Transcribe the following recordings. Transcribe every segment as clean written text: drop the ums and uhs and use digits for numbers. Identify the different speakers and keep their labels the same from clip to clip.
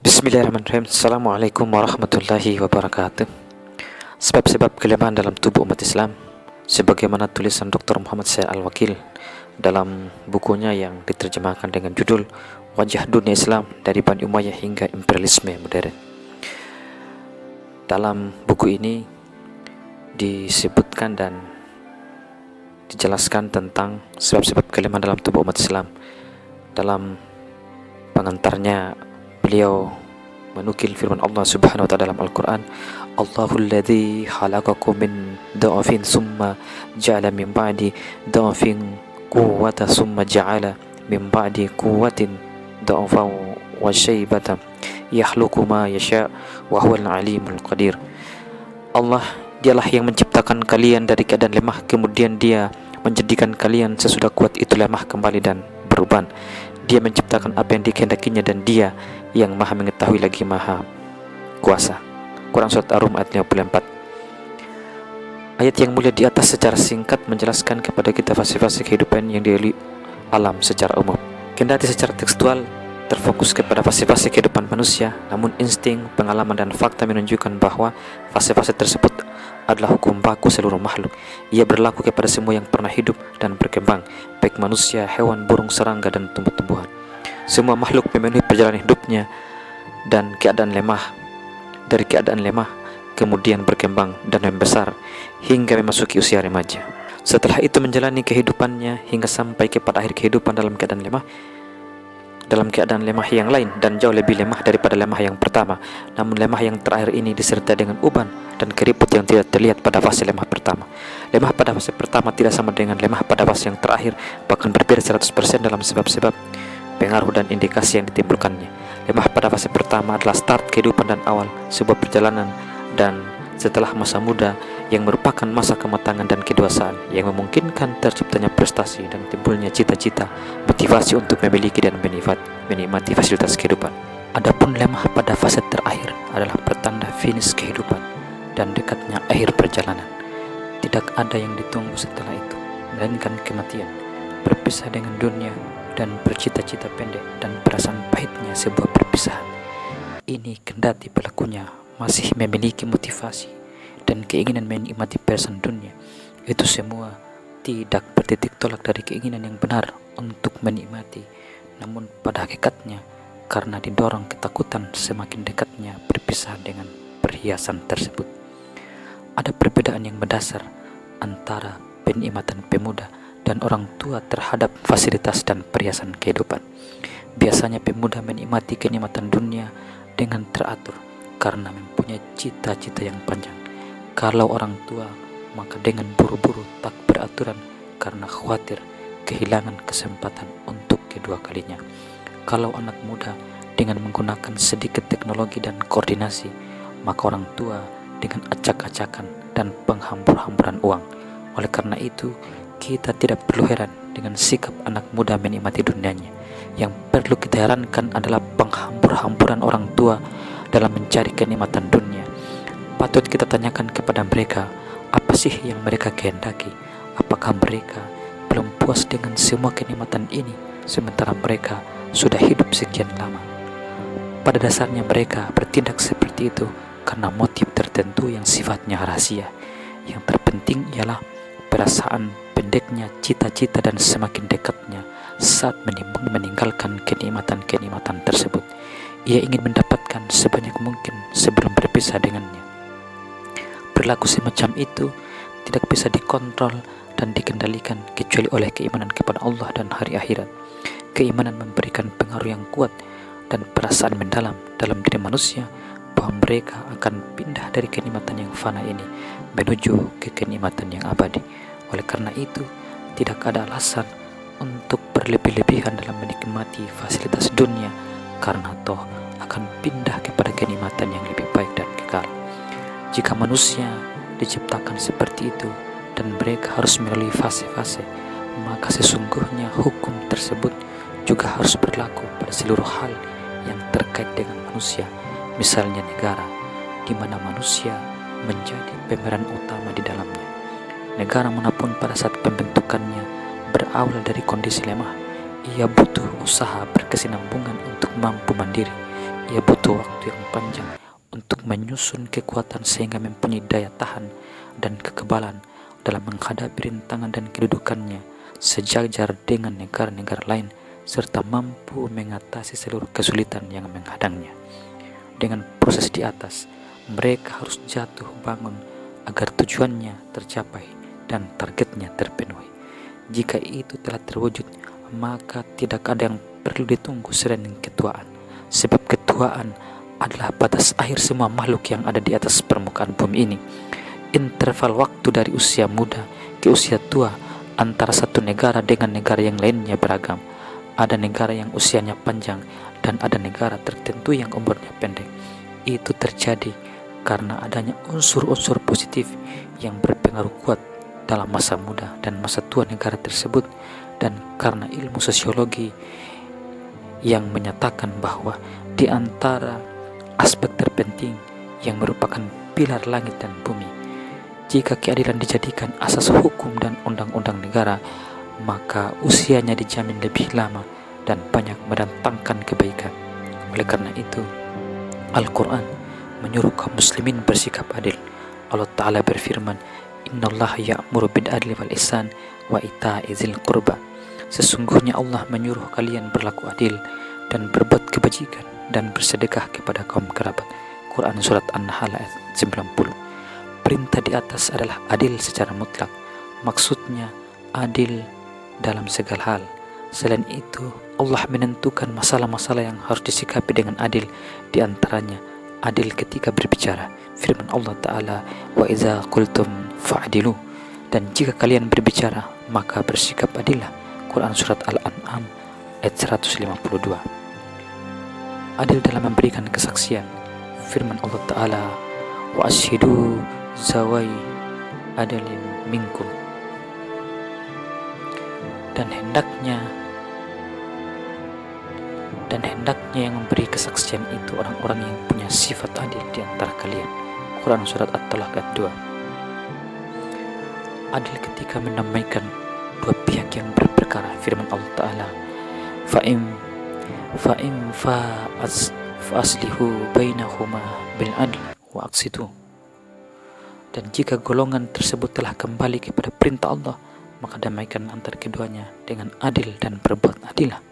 Speaker 1: Bismillahirrahmanirrahim. Assalamualaikum warahmatullahi wabarakatuh. Sebab-sebab kelemahan dalam tubuh umat Islam, sebagaimana tulisan Dr. Muhammad Syed Al-Wakil dalam bukunya yang diterjemahkan dengan judul Wajah Dunia Islam dari Bani Umayyah hingga Imperialisme Modern. Dalam buku ini disebutkan dan dijelaskan tentang sebab-sebab kelemahan dalam tubuh umat Islam. Dalam pengantarnya, beliau menukil firman Allah Subhanahu wa ta'ala dalam Al-Quran, Allahul ladzi khalaqakum min dha'fin summa ja'ala min ba'di dha'fin quwwatan summa ja'ala min ba'di quwwatin dha'fan wa syaibatan yakhluqu ma yasha' wa huwal alimul qadir. Allah, dialah yang menciptakan kalian dari keadaan lemah, kemudian dia menjadikan kalian sesudah kuat itu lemah kembali dan berubah. Dia menciptakan apa yang dikehendakinya dan dia yang maha mengetahui lagi maha kuasa. Quran Surat Ar-Rum ayat 54. Ayat yang mulia di atas secara singkat menjelaskan kepada kita fase-fase kehidupan yang dilalui alam secara umum. Kendati secara tekstual terfokus kepada fase-fase kehidupan manusia, namun insting, pengalaman dan fakta menunjukkan bahwa fase-fase tersebut adalah hukum baku seluruh makhluk. Ia berlaku kepada semua yang pernah hidup dan berkembang, baik manusia, hewan, burung, serangga, dan tumbuh-tumbuhan. Semua makhluk memenuhi perjalanan hidupnya dan keadaan lemah, dari keadaan lemah kemudian berkembang dan membesar hingga memasuki usia remaja. Setelah itu menjalani kehidupannya hingga sampai kepada akhir kehidupan dalam keadaan lemah yang lain dan jauh lebih lemah daripada lemah yang pertama. Namun lemah yang terakhir ini disertai dengan uban dan keriput yang tidak terlihat pada fase lemah pertama. Lemah pada fase pertama tidak sama dengan lemah pada fase yang terakhir, bahkan berbeda 100% dalam sebab-sebab, pengaruh dan indikasi yang ditimbulkannya. Lemah pada fase pertama adalah start kehidupan dan awal sebuah perjalanan, dan setelah masa muda yang merupakan masa kematangan dan kedewasaan yang memungkinkan terciptanya prestasi dan timbulnya cita-cita, motivasi untuk memiliki dan menikmati fasilitas kehidupan. Adapun lemah pada fase terakhir adalah pertanda finish kehidupan dan dekatnya akhir perjalanan. Tidak ada yang ditunggu setelah itu, melainkan kematian, berpisah dengan dunia dan bercita-cita pendek dan perasaan pahitnya sebuah perpisahan. Ini kendati pelakunya masih memiliki motivasi dan keinginan menikmati perasaan dunia, itu semua tidak bertitik tolak dari keinginan yang benar untuk menikmati. Namun pada hakikatnya, karena didorong ketakutan semakin dekatnya perpisahan dengan perhiasan tersebut. Ada perbedaan yang mendasar antara penikmatan pemuda dan orang tua terhadap fasilitas dan perhiasan kehidupan. Biasanya pemuda menikmati kenikmatan dunia dengan teratur karena mempunyai cita-cita yang panjang. Kalau orang tua, maka dengan buru-buru tak beraturan karena khawatir kehilangan kesempatan untuk kedua kalinya. Kalau anak muda, dengan menggunakan sedikit teknologi dan koordinasi, maka orang tua dengan acak-acakan dan penghambur-hamburan uang. Oleh karena itu, kita tidak perlu heran dengan sikap anak muda menikmati dunianya. Yang perlu kita herankan adalah penghambur-hamburan orang tua dalam mencari kenikmatan dunia. Patut kita tanyakan kepada mereka, apa sih yang mereka kehendaki? Apakah mereka belum puas dengan semua kenikmatan ini sementara mereka sudah hidup sekian lama? Pada dasarnya mereka bertindak seperti itu karena motif tertentu yang sifatnya rahasia. Yang terpenting ialah perasaan pendeknya cita-cita dan semakin dekatnya saat meninggalkan kenikmatan-kenikmatan tersebut. Ia ingin mendapatkan sebanyak mungkin sebelum berpisah dengannya. Perilaku semacam itu tidak bisa dikontrol dan dikendalikan kecuali oleh keimanan kepada Allah dan hari akhirat. Keimanan memberikan pengaruh yang kuat dan perasaan mendalam dalam diri manusia bahwa mereka akan pindah dari kenikmatan yang fana ini menuju ke kenikmatan yang abadi. Oleh karena itu, tidak ada alasan untuk berlebih-lebihan dalam menikmati fasilitas dunia, karena toh akan pindah kepada kenikmatan yang lebih baik dan kekal. Jika manusia diciptakan seperti itu dan mereka harus melalui fase-fase, maka sesungguhnya hukum tersebut juga harus berlaku pada seluruh hal yang terkait dengan manusia. Misalnya negara, di mana manusia menjadi pemeran utama di dalamnya. Negara manapun pada saat pembentukannya berawal dari kondisi lemah, ia butuh usaha berkesinambungan untuk mampu mandiri. Ia butuh waktu yang panjang untuk menyusun kekuatan sehingga mempunyai daya tahan dan kekebalan dalam menghadapi rintangan dan kedudukannya sejajar dengan negara-negara lain serta mampu mengatasi seluruh kesulitan yang menghadangnya. Dengan proses di atas, mereka harus jatuh bangun agar tujuannya tercapai dan targetnya terpenuhi. Jika itu telah terwujud, maka tidak ada yang perlu ditunggu selain ketuaan, sebab ketuaan adalah batas akhir semua makhluk yang ada di atas permukaan bumi ini. Interval waktu dari usia muda ke usia tua antara satu negara dengan negara yang lainnya beragam. Ada negara yang usianya panjang dan ada negara tertentu yang umurnya pendek. Itu terjadi karena adanya unsur-unsur positif yang berpengaruh kuat dalam masa muda dan masa tua negara tersebut, dan karena ilmu sosiologi yang menyatakan bahwa di antara aspek terpenting yang merupakan pilar langit dan bumi, jika keadilan dijadikan asas hukum dan undang-undang negara, maka usianya dijamin lebih lama dan banyak mendatangkan kebaikan. Oleh karena itu, Al-Quran menyuruh kaum muslimin bersikap adil. Allah Ta'ala berfirman, Innallaha ya'muru bil adli wal ihsan wa ita'i dzil qurba. Sesungguhnya Allah menyuruh kalian berlaku adil dan berbuat kebajikan dan bersedekah kepada kaum kerabat. Quran Surat An-Nahl ayat 90. Perintah di atas adalah adil secara mutlak. Maksudnya adil dalam segala hal. Selain itu, Allah menentukan masalah-masalah yang harus disikapi dengan adil, di antaranya adil ketika berbicara. Firman Allah Ta'ala, wa iza qultum fa'adilu, dan jika kalian berbicara maka bersikap adillah. Quran Surat Al-An'am ayat 152. Adil dalam memberikan kesaksian. Firman Allah Ta'ala, wa ashidu zawai adalin minkum, dan hendaknya yang memberi kesaksian itu orang-orang yang punya sifat adil di antara kalian. Quran Surat At-Talaq ayat 2. Adil ketika mendamaikan dua pihak yang berperkara. Firman Allah Ta'ala, fa'im fa'aslihu bainahuma bil adl wa aqsitu. Dan jika golongan tersebut telah kembali kepada perintah Allah, maka damaikan antara keduanya dengan adil dan berbuat adillah.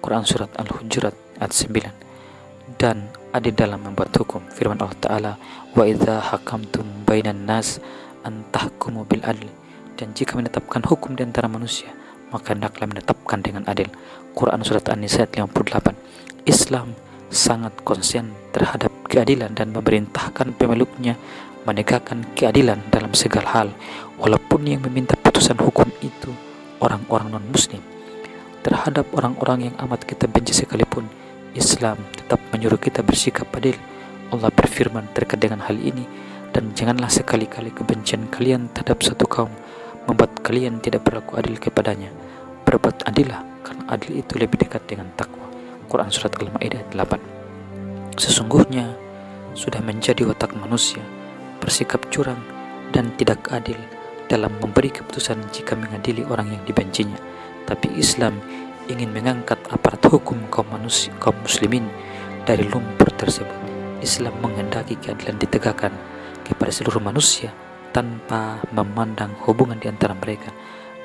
Speaker 1: Quran Surat Al-Hujurat ayat 9. Dan adil dalam membuat hukum. Firman Allah Ta'ala, wa idza hakamtum bainan nas an tahkumu bil adl. Dan jika menetapkan hukum di antara manusia, maka hendaklah menetapkan dengan adil. Quran Surat An-Nisa ayat 58. Islam sangat konsen terhadap keadilan dan memerintahkan pemeluknya menegakkan keadilan dalam segala hal, walaupun yang meminta putusan hukum itu orang-orang non-muslim. Terhadap orang-orang yang amat kita benci sekalipun, Islam tetap menyuruh kita bersikap adil. Allah berfirman terkait dengan hal ini, dan janganlah sekali-kali kebencian kalian terhadap satu kaum membuat kalian tidak berlaku adil kepadanya. Berbuat adillah, karena adil itu lebih dekat dengan takwa. Quran Surat Al-Ma'idah 8. Sesungguhnya sudah menjadi watak manusia bersikap curang dan tidak adil dalam memberi keputusan jika mengadili orang yang dibencinya. Tapi Islam ingin mengangkat aparat hukum kaum muslimin dari lumpur tersebut. Islam menghendaki keadilan ditegakkan kepada seluruh manusia tanpa memandang hubungan di antara mereka,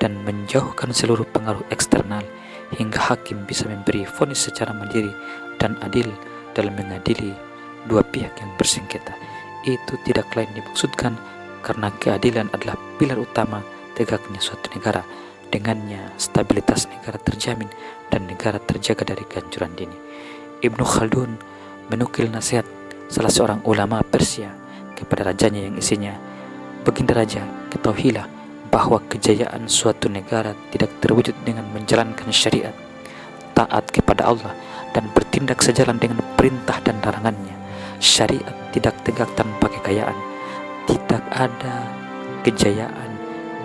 Speaker 1: dan menjauhkan seluruh pengaruh eksternal, hingga hakim bisa memberi vonis secara mandiri dan adil dalam mengadili dua pihak yang bersengketa. Itu tidak lain dimaksudkan karena keadilan adalah pilar utama tegaknya suatu negara. Dengannya stabilitas negara terjamin dan negara terjaga dari kehancuran dini. Ibnu Khaldun menukil nasihat salah seorang ulama Persia kepada rajanya yang isinya, "Baginda raja, ketahuilah bahwa kejayaan suatu negara tidak terwujud dengan menjalankan syariat, taat kepada Allah, dan bertindak sejalan dengan perintah dan larangannya. Syariat tidak tegak tanpa kekayaan. Tidak ada kejayaan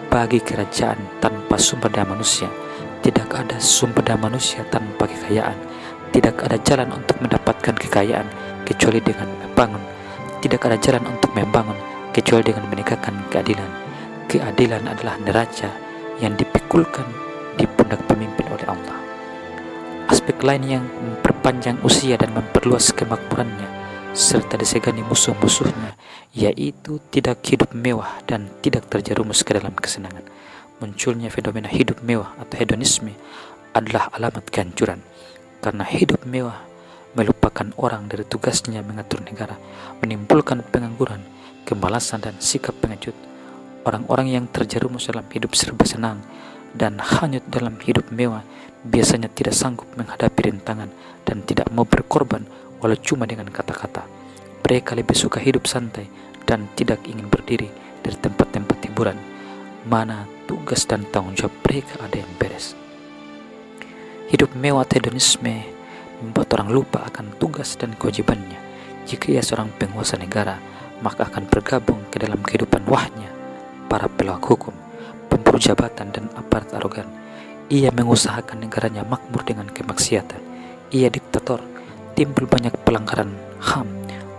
Speaker 1: bagi kerajaan tanpa sumber daya manusia. Tidak ada sumber daya manusia tanpa kekayaan. Tidak ada jalan untuk mendapatkan kekayaan kecuali dengan membangun. Tidak ada jalan untuk membangun kecuali dengan menegakkan keadilan. Keadilan adalah neraca yang dipikulkan di pundak pemimpin oleh Allah." aspek lain yang memperpanjang usia dan memperluas kemakmurannya serta disegani musuh-musuhnya, yaitu tidak hidup mewah dan tidak terjerumus ke dalam kesenangan. Munculnya fenomena hidup mewah atau hedonisme adalah alamat kehancuran, karena hidup mewah melupakan orang dari tugasnya mengatur negara, menimbulkan pengangguran, kemalasan, dan sikap pengecut. Orang-orang yang terjerumus dalam hidup serba senang dan hanyut dalam hidup mewah biasanya tidak sanggup menghadapi rintangan dan tidak mau berkorban walau cuma dengan kata-kata. Mereka lebih suka hidup santai dan tidak ingin berdiri dari tempat-tempat hiburan mana tugas dan tanggung jawab mereka ada yang beres. Hidup mewah atau hedonisme membuat orang lupa akan tugas dan kewajibannya. Jika ia seorang penguasa negara, maka akan bergabung ke dalam kehidupan wahnya para pelawak hukum, pemburu jabatan, dan aparat arogan. Ia mengusahakan negaranya makmur dengan kemaksiatan. Ia diktator, timbul banyak pelanggaran HAM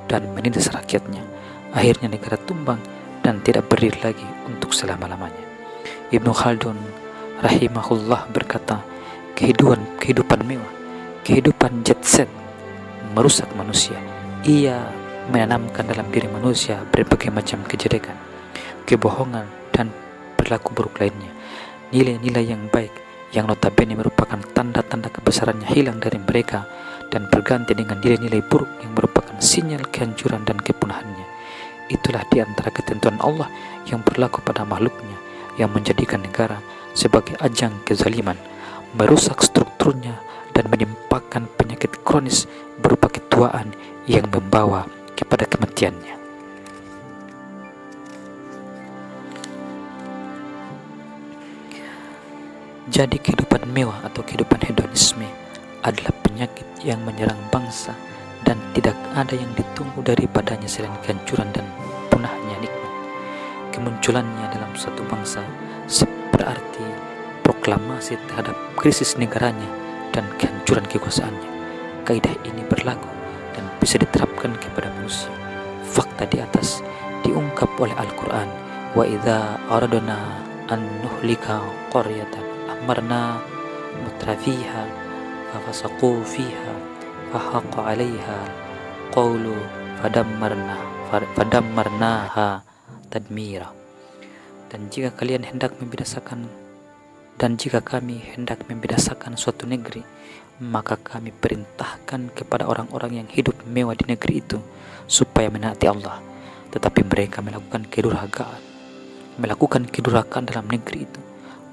Speaker 1: dan menindas rakyatnya. Akhirnya negara tumbang dan tidak berdiri lagi untuk selama-lamanya. Ibnu Khaldun rahimahullah berkata, kehidupan mewah, kehidupan jet set merusak manusia. Ia menanamkan dalam diri manusia berbagai macam kejelekan, kebohongan, dan perilaku buruk lainnya. Nilai-nilai yang baik yang notabene merupakan tanda-tanda kebesarannya hilang dari mereka dan berganti dengan nilai-nilai buruk yang merupakan sinyal kehancuran dan kepunahannya. Itulah di antara ketentuan Allah yang berlaku pada makhluknya, yang menjadikan negara sebagai ajang kezaliman, merusak strukturnya, dan menimpakan penyakit kronis berupa ketuaan yang membawa kepada kematiannya. Jadi kehidupan mewah atau kehidupan hedonisme adalah penyakit yang menyerang bangsa dan tidak ada yang ditunggu daripadanya selain kehancuran dan punahnya nikmat. Kemunculannya dalam suatu bangsa berarti proklamasi terhadap krisis negaranya dan kehancuran kekuasaannya. Kaidah ini berlaku dan bisa diterapkan kepada manusia. Fakta di atas diungkap oleh Al-Quran. Wa idza aradna an nuhlika qaryatan amarna mutrafiha fafasaqu fiha fahaqqa 'alaiha qawlu fadammarnaha tadmira. Dan jika kami hendak membinasakan suatu negeri, maka kami perintahkan kepada orang-orang yang hidup mewah di negeri itu supaya menaati Allah, tetapi mereka melakukan kedurhakaan dalam negeri itu,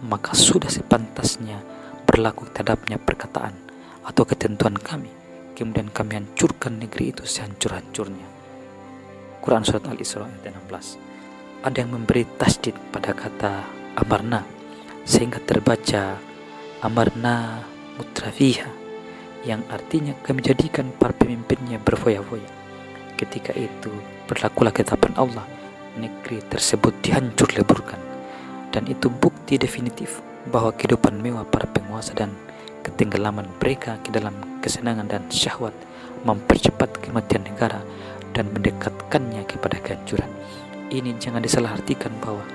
Speaker 1: maka sudah sepantasnya berlaku terhadapnya perkataan atau ketentuan kami, kemudian kami hancurkan negeri itu sehancur-hancurnya. Quran Surat Al-Isra ayat 16. Ada yang memberi tasdid pada kata amarna sehingga terbaca amarna mutrafiha, yang artinya kami jadikan para pemimpinnya berfoya-foya. Ketika itu berlakulah ketetapan Allah, negeri tersebut dihancur leburkan. Dan itu bukti definitif bahwa kehidupan mewah para penguasa dan ketenggelaman mereka ke dalam kesenangan dan syahwat mempercepat kematian negara dan mendekatkannya kepada kehancuran. Ini jangan disalahartikan bahwa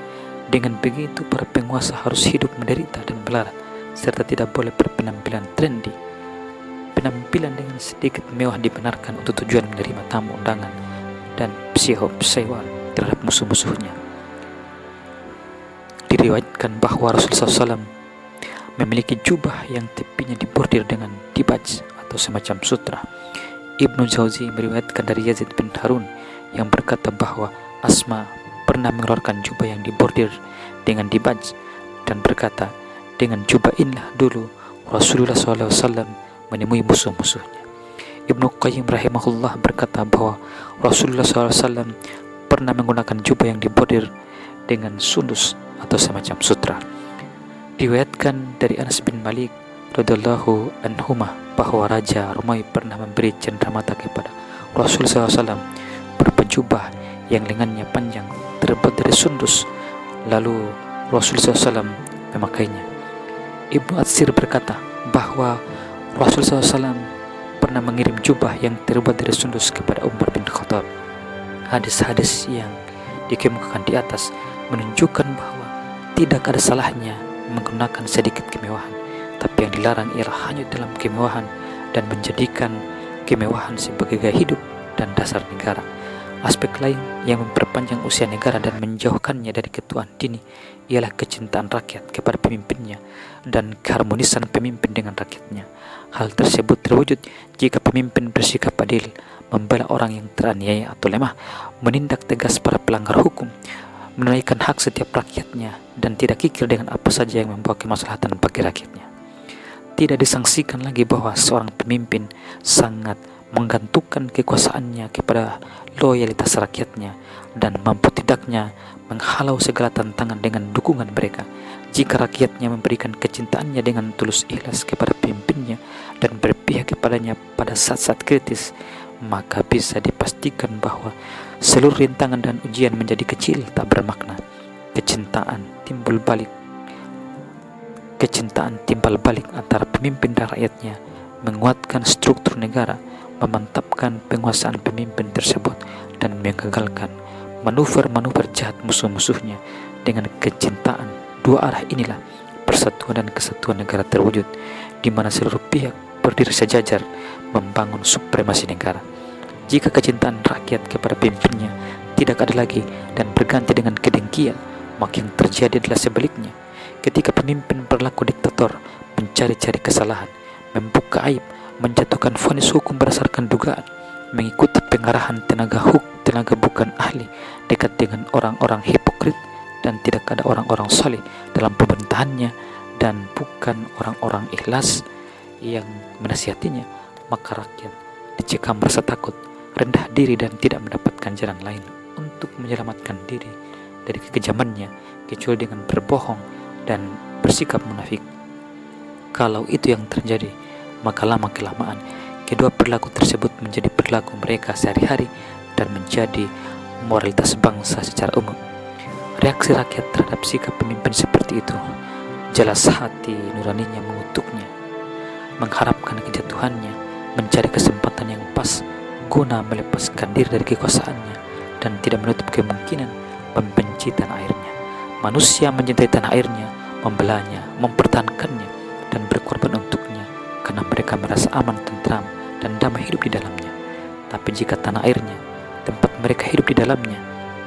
Speaker 1: dengan begitu para penguasa harus hidup menderita dan melarat serta tidak boleh berpenampilan trendy. Penampilan dengan sedikit mewah dibenarkan untuk tujuan menerima tamu undangan dan sewa terhadap musuh-musuhnya. Diriwayatkan bahwa Rasulullah SAW memiliki jubah yang tepinya dibordir dengan dibaj atau semacam sutra. Ibnu Jauzi meriwayatkan dari Yazid bin Harun yang berkata bahwa Asma pernah mengeluarkan jubah yang dibordir dengan dibaj dan berkata, dengan jubah inilah dulu Rasulullah SAW menemui musuh-musuhnya. Ibnu Qayyim rahimahullah berkata bahwa Rasulullah SAW pernah menggunakan jubah yang dibordir dengan sundus atau semacam sutra. Diriwayatkan dari Anas bin Malik radhiyallahu anhumah bahwa Raja Romawi pernah memberi cenderamata kepada Rasulullah SAW berupa jubah yang lengannya panjang terbuat dari sundus, lalu Rasulullah SAW memakainya. Ibnu Atsir berkata bahwa Rasulullah SAW pernah mengirim jubah yang terbuat dari sundus kepada Umar bin Khattab. Hadis-hadis yang dikemukakan di atas menunjukkan bahwa tidak ada salahnya menggunakan sedikit kemewahan, tapi yang dilarang ialah hanyut dalam kemewahan dan menjadikan kemewahan sebagai gaya hidup dan dasar negara. Aspek lain yang memperpanjang usia negara dan menjauhkannya dari ketuaan dini ialah kecintaan rakyat kepada pemimpinnya dan keharmonisan pemimpin dengan rakyatnya. Hal tersebut terwujud jika pemimpin bersikap adil, membela orang yang teraniaya atau lemah, menindak tegas para pelanggar hukum, menunaikan hak setiap rakyatnya, dan tidak kikir dengan apa saja yang membawa kemaslahatan bagi rakyatnya. Tidak disangsikan lagi bahwa seorang pemimpin sangat menggantungkan kekuasaannya kepada loyalitas rakyatnya dan mampu tidaknya menghalau segala tantangan dengan dukungan mereka. Jika rakyatnya memberikan kecintaannya dengan tulus ikhlas kepada pemimpinnya dan berpihak kepadanya pada saat-saat kritis, maka bisa dipastikan bahwa seluruh rintangan dan ujian menjadi kecil tak bermakna. Kecintaan timbal balik antara pemimpin dan rakyatnya menguatkan struktur negara, memantapkan penguasaan pemimpin tersebut, dan menggagalkan manuver-manuver jahat musuh-musuhnya. Dengan kecintaan dua arah inilah persatuan dan kesatuan negara terwujud, di mana seluruh pihak berdiri sejajar membangun supremasi negara. Jika kecintaan rakyat kepada pemimpinnya tidak ada lagi dan berganti dengan kedengkian, maka yang terjadi adalah sebaliknya. Ketika pemimpin berlaku diktator, mencari-cari kesalahan, membuka aib, menjatuhkan vonis hukum berdasarkan dugaan, mengikuti pengarahan tenaga bukan ahli, dekat dengan orang-orang hipokrit, dan tidak ada orang-orang saleh dalam pemerintahannya, dan bukan orang-orang ikhlas yang menasihatinya, maka rakyat dicekam rasa takut, rendah diri, dan tidak mendapatkan jalan lain untuk menyelamatkan diri dari kekejamannya kecuali dengan berbohong dan bersikap munafik. Kalau itu yang terjadi, maka lama-kelamaan kedua perilaku tersebut menjadi perilaku mereka sehari-hari dan menjadi moralitas bangsa secara umum. Reaksi rakyat terhadap sikap pemimpin seperti itu, jelas hati nuraninya mengutuknya, mengharapkan kejatuhannya, mencari kesempatan yang pas guna melepaskan diri dari kekuasaannya, dan tidak menutup kemungkinan membenci tanah airnya. Manusia mencintai tanah airnya, membelanya, mempertahankannya, dan berkorban untuknya karena mereka merasa aman, tentram, dan damai hidup di dalamnya. Tapi jika tanah airnya, tempat mereka hidup di dalamnya,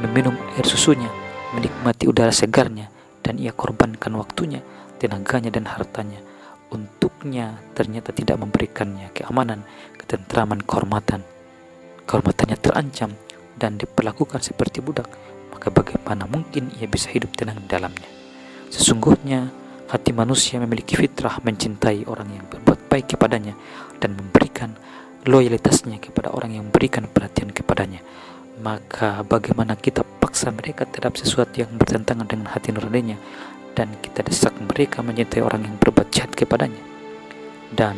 Speaker 1: meminum air susunya, menikmati udara segarnya, dan ia korbankan waktunya, tenaganya, dan hartanya untuknya, ternyata tidak memberikannya keamanan, ketentraman, kehormatannya terancam dan diperlakukan seperti budak, maka bagaimana mungkin ia bisa hidup tenang di dalamnya? Sesungguhnya hati manusia memiliki fitrah mencintai orang yang berbuat baik kepadanya dan memberikan loyalitasnya kepada orang yang memberikan perhatian kepadanya. Maka bagaimana kita paksa mereka terhadap sesuatu yang bertentangan dengan hati nuraninya, dan kita desak mereka mencintai orang yang berbuat jahat kepadanya dan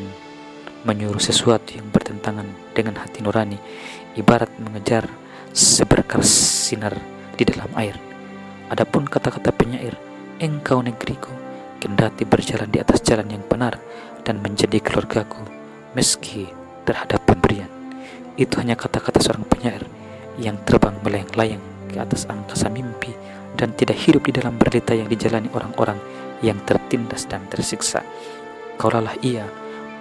Speaker 1: menyuruh sesuatu yang bertentangan dengan hati nurani, ibarat mengejar seberkas sinar di dalam air. Adapun kata-kata penyair, engkau negeriku, kendati berjalan di atas jalan yang benar dan menjadi keluargaku meski terhadap pemberian, itu hanya kata-kata seorang penyair yang terbang melayang-layang ke atas angkasa mimpi dan tidak hidup di dalam berita yang dijalani orang-orang yang tertindas dan tersiksa. Kalaulah ia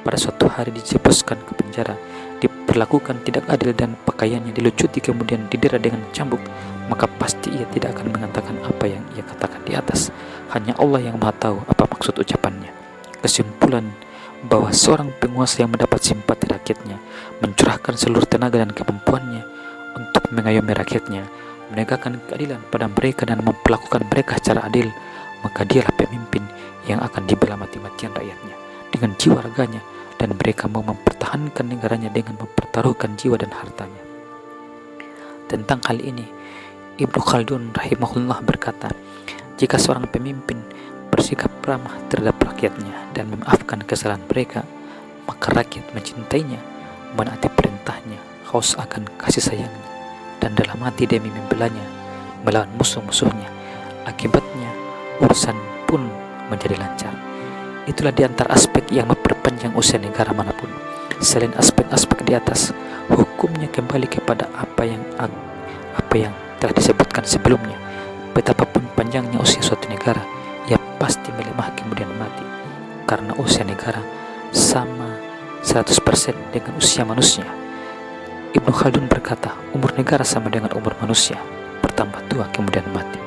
Speaker 1: pada suatu hari dijebloskan ke penjara, diperlakukan tidak adil, dan pakaiannya dilucuti kemudian didera dengan cambuk, maka pasti ia tidak akan mengatakan apa yang ia katakan di atas. Hanya Allah yang Maha tahu apa maksud ucapannya. Kesimpulan bahwa seorang penguasa yang mendapat simpati rakyatnya, mencurahkan seluruh tenaga dan kemampuannya untuk mengayomi rakyatnya, menegakkan keadilan pada mereka dan memperlakukan mereka secara adil, maka dialah pemimpin yang akan dibela mati-matian rakyatnya dengan jiwa raganya, dan mereka mau mempertahankan negaranya dengan mempertaruhkan jiwa dan hartanya. Tentang hal ini, Ibnu Khaldun rahimahullah berkata, jika seorang pemimpin bersikap ramah terhadap rakyatnya dan memaafkan kesalahan mereka, maka rakyat mencintainya, menaati perintahnya, haus akan kasih sayangnya, dan dalam hati demi membelanya melawan musuh-musuhnya. Akibatnya urusan pun menjadi lancar. Itulah di antara aspek yang memperpanjang usia negara manapun. Selain aspek-aspek di atas, hukumnya kembali kepada apa yang telah disebutkan sebelumnya. Betapapun panjangnya usia suatu negara, ia pasti melemah kemudian mati. karena usia negara sama 100% dengan usia manusia. Ibnu Khaldun berkata, umur negara sama dengan umur manusia, bertambah tua kemudian mati.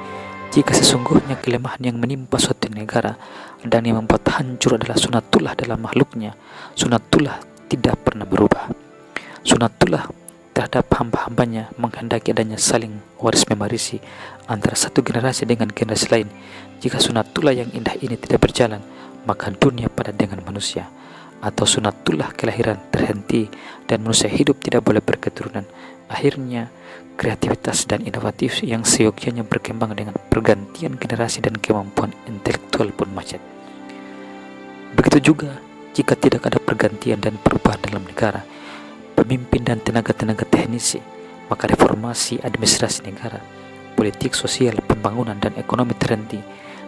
Speaker 1: Jika sesungguhnya kelemahan yang menimpa suatu negara dan yang membuat hancur adalah sunatullah dalam makhluknya, sunatullah tidak pernah berubah. Sunatullah terhadap hamba-hambanya menghendaki adanya saling waris mewarisi antara satu generasi dengan generasi lain. Jika sunatullah yang indah ini tidak berjalan, maka dunia padat dengan manusia, atau sunatullah kelahiran terhenti dan manusia hidup tidak boleh berketurunan. Akhirnya kreativitas dan inovatif yang seyogyanya berkembang dengan pergantian generasi dan kemampuan intelektual pun macet. Begitu juga jika tidak ada pergantian dan perubahan dalam negara, pemimpin dan tenaga-tenaga teknisi, maka reformasi administrasi negara, politik sosial, pembangunan dan ekonomi terhenti.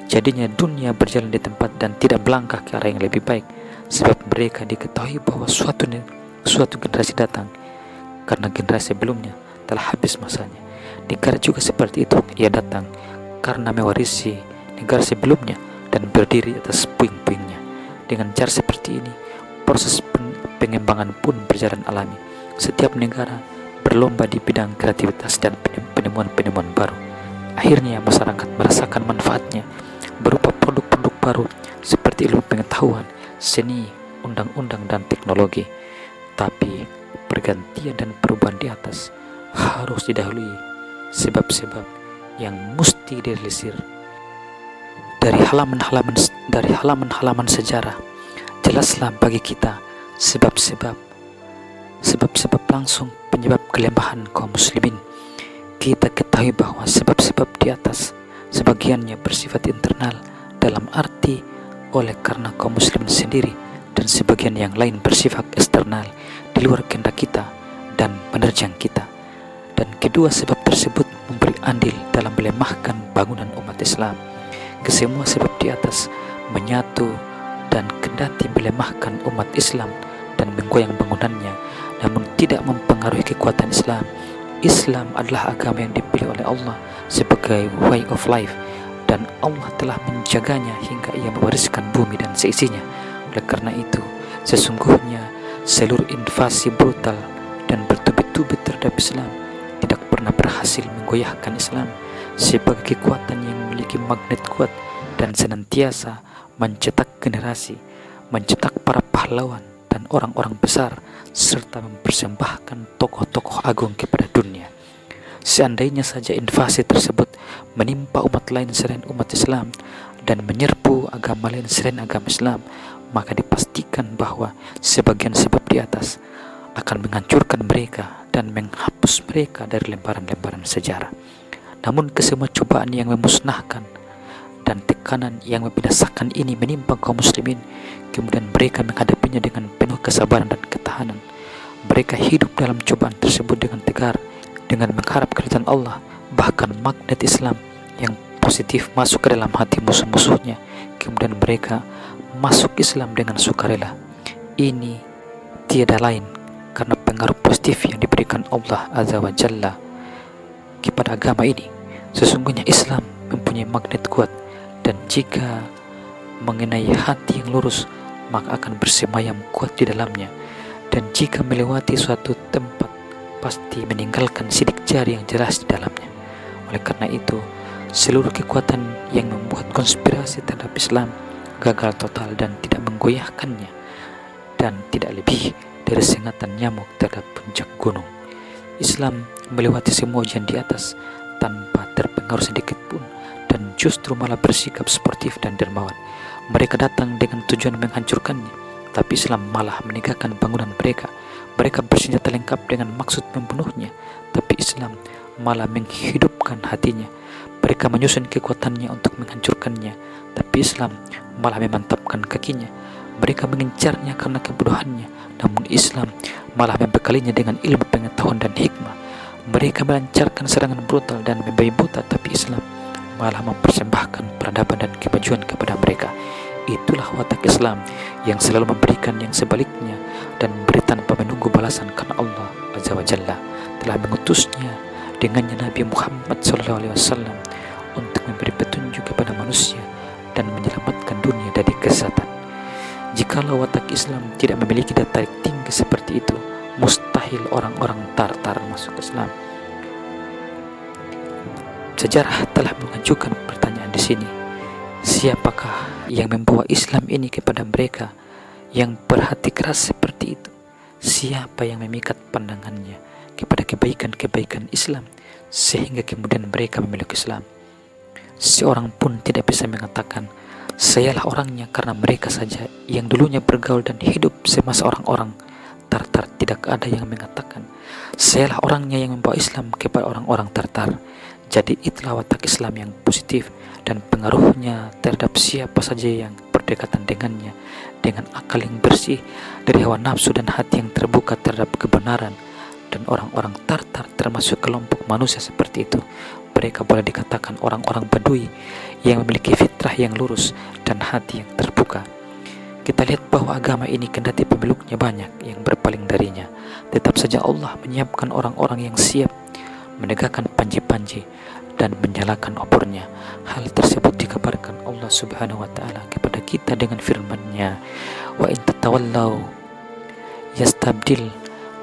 Speaker 1: Jadinya dunia berjalan di tempat dan tidak melangkah ke arah yang lebih baik, sebab mereka diketahui bahwa suatu generasi datang karena generasi sebelumnya telah habis masanya. Negara juga seperti itu, ia datang karena mewarisi negara sebelumnya dan berdiri atas puing-puingnya. Dengan cara seperti ini, proses pengembangan pun berjalan alami. Setiap negara berlomba di bidang kreativitas dan penemuan-penemuan baru. Akhirnya masyarakat merasakan manfaatnya berupa produk-produk baru seperti ilmu pengetahuan, seni, undang-undang dan teknologi. Tapi pergantian dan perubahan di atas harus didahului sebab-sebab yang mesti direalisir. Dari halaman-halaman sejarah, jelaslah bagi kita sebab-sebab langsung penyebab kelemahan kaum muslimin. Kita ketahui bahwa sebab-sebab di atas sebagiannya bersifat internal, dalam arti oleh karena kaum muslimin sendiri, dan sebagian yang lain bersifat eksternal, di luar kehendak kita dan menerjang kita. Dan kedua sebab tersebut memberi andil dalam melemahkan bangunan umat Islam. Kesemua sebab di atas menyatu dan kendati melemahkan umat Islam dan menggoyang bangunannya, namun tidak mempengaruhi kekuatan Islam. Islam adalah agama yang dipilih oleh Allah sebagai way of life, dan Allah telah menjaganya hingga ia mewariskan bumi dan seisinya. Oleh karena itu, sesungguhnya seluruh invasi brutal dan bertubi-tubi terhadap Islam tidak pernah berhasil menggoyahkan Islam sebagai kekuatan yang memiliki magnet kuat dan senantiasa mencetak generasi, mencetak para pahlawan dan orang-orang besar, serta mempersembahkan tokoh-tokoh agung kepada dunia. Seandainya saja invasi tersebut menimpa umat lain selain umat Islam dan menyerbu agama lain selain agama Islam, maka dipastikan bahwa sebagian sebab di atas akan menghancurkan mereka dan menghapus mereka dari lembaran-lembaran sejarah. Namun kesemua cobaan yang memusnahkan dan tekanan yang membinasakan ini menimpa kaum muslimin, kemudian mereka menghadapinya dengan penuh kesabaran dan ketahanan. Mereka hidup dalam cobaan tersebut dengan tegar, dengan mengharap keridhaan Allah. Bahkan magnet Islam yang positif masuk ke dalam hati musuh-musuhnya, kemudian mereka masuk Islam dengan sukarela. Ini tiada lain karena pengaruh positif yang diberikan Allah Azza wa Jalla kepada agama ini. Sesungguhnya Islam mempunyai magnet kuat, dan jika mengenai hati yang lurus, maka akan bersemayam kuat di dalamnya. Dan jika melewati suatu tempat, pasti meninggalkan sidik jari yang jelas di dalamnya. Oleh karena itu, seluruh kekuatan yang membuat konspirasi terhadap Islam gagal total dan tidak menggoyahkannya, dan tidak lebih dari sengatan nyamuk terhadap puncak gunung. Islam melewati semua ujian di atas tanpa terpengaruh sedikit pun, dan justru malah bersikap sportif dan dermawan. Mereka datang dengan tujuan menghancurkannya, tapi Islam malah menegakkan bangunan mereka. Mereka bersenjata lengkap dengan maksud membunuhnya, tapi Islam malah menghidupkan hatinya. Mereka menyusun kekuatannya untuk menghancurkannya, tapi Islam malah memantapkan kakinya. Mereka mengincarnya karena kebodohannya, namun Islam malah membekalinya dengan ilmu pengetahuan dan hikmah. Mereka melancarkan serangan brutal dan membabi buta, tapi Islam malah mempersembahkan peradaban dan kemajuan kepada mereka. Itulah watak Islam yang selalu memberikan yang sebaliknya dan memberi tanpa menunggu balasan, karena Allah Azza wa Jalla telah mengutusnya dengannya Nabi Muhammad SAW untuk memberi petunjuk kepada manusia dan menyelamatkan dunia dari kesesatan. Jikalau watak Islam tidak memiliki daya tarik tinggi seperti itu, mustahil orang-orang Tartar masuk Islam. Sejarah telah mengajukan pertanyaan di sini. Siapakah yang membawa Islam ini kepada mereka yang berhati keras seperti itu? Siapa yang memikat pandangannya kepada kebaikan-kebaikan Islam sehingga kemudian mereka memeluk Islam? Seorang pun tidak bisa mengatakan sayalah orangnya, karena mereka saja yang dulunya bergaul dan hidup semasa orang-orang Tartar tidak ada yang mengatakan sayalah orangnya yang membawa Islam kepada orang-orang Tartar. Jadi itulah watak Islam yang positif dan pengaruhnya terhadap siapa saja yang berdekatan dengannya dengan akal yang bersih dari hawa nafsu dan hati yang terbuka terhadap kebenaran. Dan orang-orang Tartar termasuk kelompok manusia seperti itu. Mereka boleh dikatakan orang-orang Badui yang memiliki fitrah yang lurus dan hati yang terbuka. Kita lihat bahwa agama ini kendati pemeluknya banyak yang berpaling darinya, tetap saja Allah menyiapkan orang-orang yang siap menegakkan panji-panji dan menyalakan obornya. Hal tersebut dikabarkan Allah Subhanahu wa taala kepada kita dengan firman-Nya, "Wa in tatawallaw yastabdil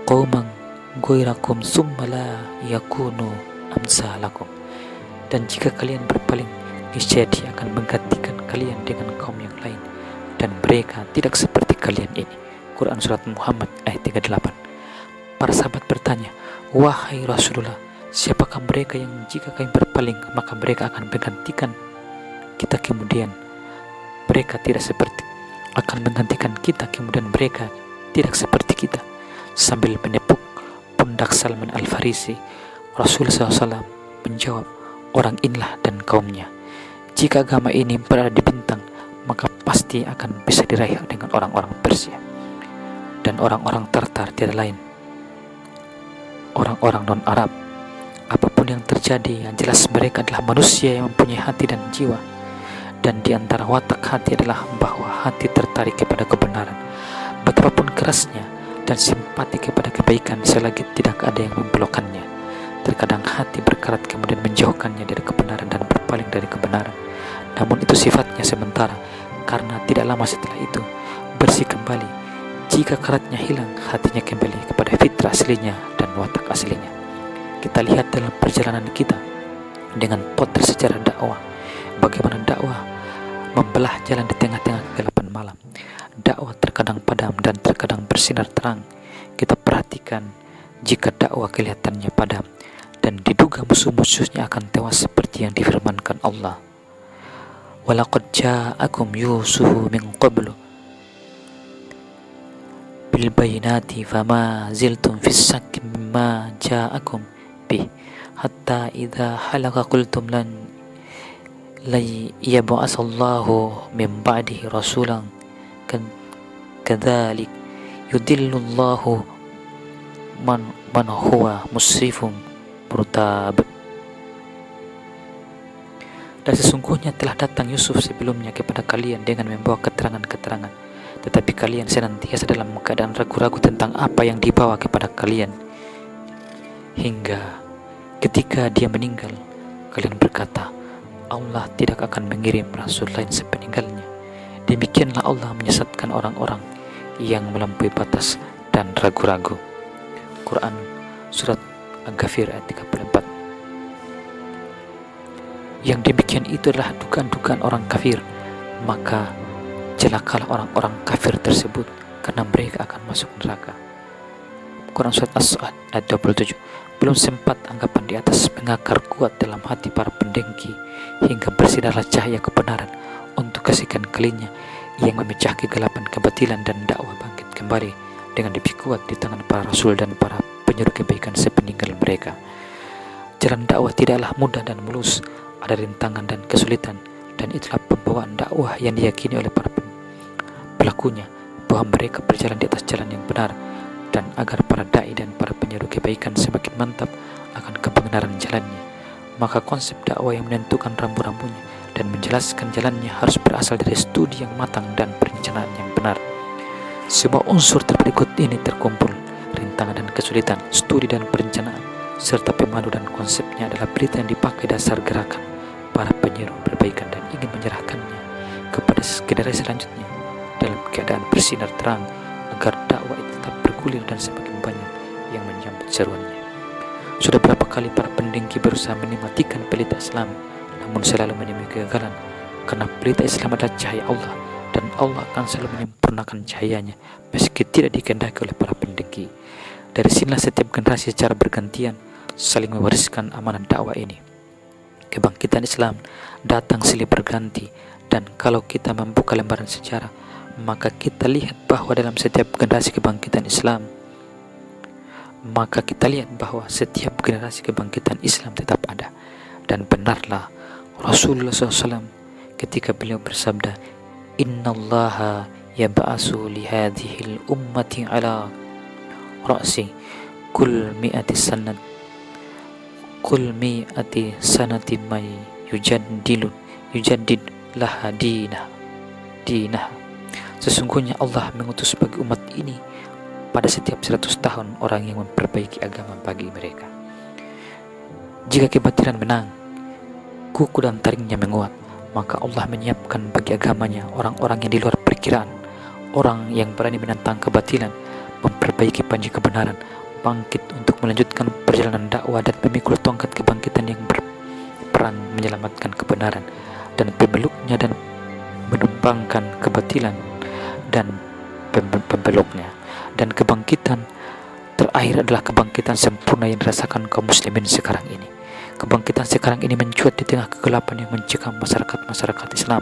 Speaker 1: qauman ghairakum tsumma la yakunu amsalakum." Dan jika kalian berpaling, niscaya Dia akan menggantikan kalian dengan kaum yang lain dan mereka tidak seperti kalian ini. Quran Surat Muhammad ayat 38. Para sahabat bertanya, "Wahai Rasulullah, siapakah mereka yang jika kami berpaling maka mereka akan menggantikan kita kemudian mereka tidak seperti akan menggantikan kita kemudian mereka tidak seperti kita?" Sambil menepuk pundak Salman Al-Farisi, Rasulullah SAW menjawab, "Orang inilah dan kaumnya. Jika agama ini berada di bintang, maka pasti akan bisa diraih dengan orang-orang Persia. Dan orang-orang Tartar tiada lain orang-orang non-Arab. Apapun yang terjadi, yang jelas mereka adalah manusia yang mempunyai hati dan jiwa. Dan di antara watak hati adalah bahwa hati tertarik kepada kebenaran. Betapapun kerasnya dan simpati kepada kebaikan selagi tidak ada yang membelokkannya. Terkadang hati berkarat kemudian menjauhkannya dari kebenaran dan berpaling dari kebenaran. Namun itu sifatnya sementara, karena tidak lama setelah itu bersih kembali. Jika karatnya hilang, hatinya kembali kepada fitrah aslinya dan watak aslinya. Kita lihat dalam perjalanan kita dengan potret sejarah dakwah, bagaimana dakwah membelah jalan di tengah-tengah kegelapan malam. Dakwah terkadang padam dan terkadang bersinar terang. Kita perhatikan jika dakwah kelihatannya padam dan diduga musuh-musuhnya akan tewas seperti yang difirmankan Allah, "Walaqad ja'akum Yusufu min qablu bil bayinati fama ziltum fis shakki mimma ja'akum bih hatta idza halaka qultum lan yab'asallahu min ba'dihi rasulan kadzalik yudillullahu man huwa musrifun murtab." Dan sesungguhnya telah datang Yusuf sebelumnya kepada kalian dengan membawa keterangan-keterangan, tetapi kalian senantiasa dalam keadaan ragu-ragu tentang apa yang dibawa kepada kalian, hingga ketika dia meninggal kalian berkata, Allah tidak akan mengirim rasul lain sepeninggalnya. Demikianlah Allah menyesatkan orang-orang yang melampaui batas dan ragu-ragu. Quran Surat Al-Ghafir ayat 34. Yang demikian itu adalah dugaan-dugaan orang kafir, maka celakalah orang-orang kafir tersebut, karena mereka akan masuk neraka. Quran Surat As-Sa'ad ayat 27. Belum sempat anggapan di atas mengakar kuat dalam hati para pendengki, hingga bersinarlah cahaya kebenaran untuk kesekian kalinya yang memecah kegelapan kebatilan, dan dakwah bangkit kembali dengan lebih kuat di tangan para rasul dan para penyuruh kebaikan sepeninggal mereka. Jalan dakwah tidaklah mudah dan mulus, ada rintangan dan kesulitan, dan itulah pembawaan dakwah yang diyakini oleh para pelakunya, bahwa mereka berjalan di atas jalan yang benar, dan agar para dai dan para penyeru kebaikan semakin mantap akan kebenaran jalannya. Maka konsep dakwah yang menentukan rambu-rambunya dan menjelaskan jalannya harus berasal dari studi yang matang dan perencanaan yang benar. Semua unsur berikut ini terkumpul: rintangan dan kesulitan, studi dan perencanaan, serta pemalu dan konsepnya adalah berita yang dipakai dasar gerakan para penyeru perbaikan dan ingin menyerahkannya kepada generasi selanjutnya dalam keadaan bersinar terang agar dakwah itu tetap bergulir dan semakin banyak yang menyambut seruannya. Sudah berapa kali para pendengki berusaha mematikan pelita Islam, namun selalu menemui kegagalan, karena pelita Islam adalah cahaya Allah, dan Allah akan selalu menyempurnakan cahayanya meski tidak dikehendaki oleh para pendengki. Dari sinilah setiap generasi secara bergantian saling mewariskan amanah dakwah ini. Kebangkitan Islam datang silih berganti, dan kalau kita membuka lembaran sejarah, maka kita lihat bahwa dalam setiap generasi kebangkitan Islam tetap ada. Dan benarlah Rasulullah SAW ketika beliau bersabda, innallaha yab'asu li hadhil ummati ala ra'si kul mi'ati sanati may yujaddid laha dinah. Sesungguhnya Allah mengutus bagi umat ini pada setiap 100 tahun orang yang memperbaiki agama bagi mereka. Jika kebatilan menang, kuku dan taringnya menguat, maka Allah menyiapkan bagi agamanya orang-orang yang di luar perkiraan, orang yang berani menentang kebatilan, memperbaiki panji kebenaran, bangkit untuk melanjutkan perjalanan dakwah dan memikul tongkat kebangkitan yang berperang menyelamatkan kebenaran dan pemeluknya dan menumbangkan kebatilan dan pembeloknya. Dan kebangkitan terakhir adalah kebangkitan sempurna yang dirasakan kaum muslimin sekarang ini. Kebangkitan sekarang ini mencuat di tengah kegelapan yang mencekam masyarakat Islam.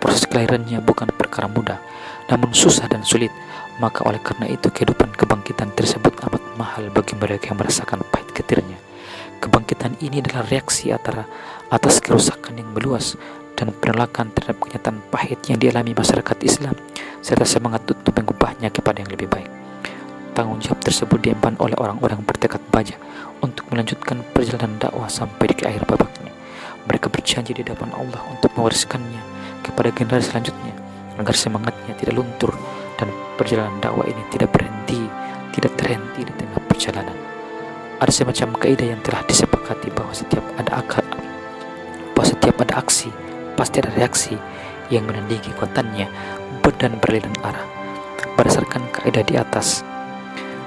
Speaker 1: Proses kelahirannya bukan perkara mudah, namun susah dan sulit. Maka oleh karena itu kehidupan kebangkitan tersebut amat mahal bagi mereka yang merasakan pahit getirnya. Kebangkitan ini adalah reaksi atas kerusakan yang meluas dan penolakan terhadap kenyataan pahit yang dialami masyarakat Islam, serta semangat untuk mengubahnya kepada yang lebih baik. Tanggung jawab tersebut diemban oleh orang-orang bertekad baja untuk melanjutkan perjalanan dakwah sampai di akhir babaknya. Mereka berjanji di hadapan Allah untuk mewariskannya kepada generasi selanjutnya, agar semangatnya tidak luntur dan perjalanan dakwah ini tidak terhenti di tengah perjalanan. Ada semacam kaidah yang telah disepakati bahwa setiap ada aksi pasti ada reaksi yang menandingi kekuatannya dan beraliran arah. Berdasarkan kaidah di atas,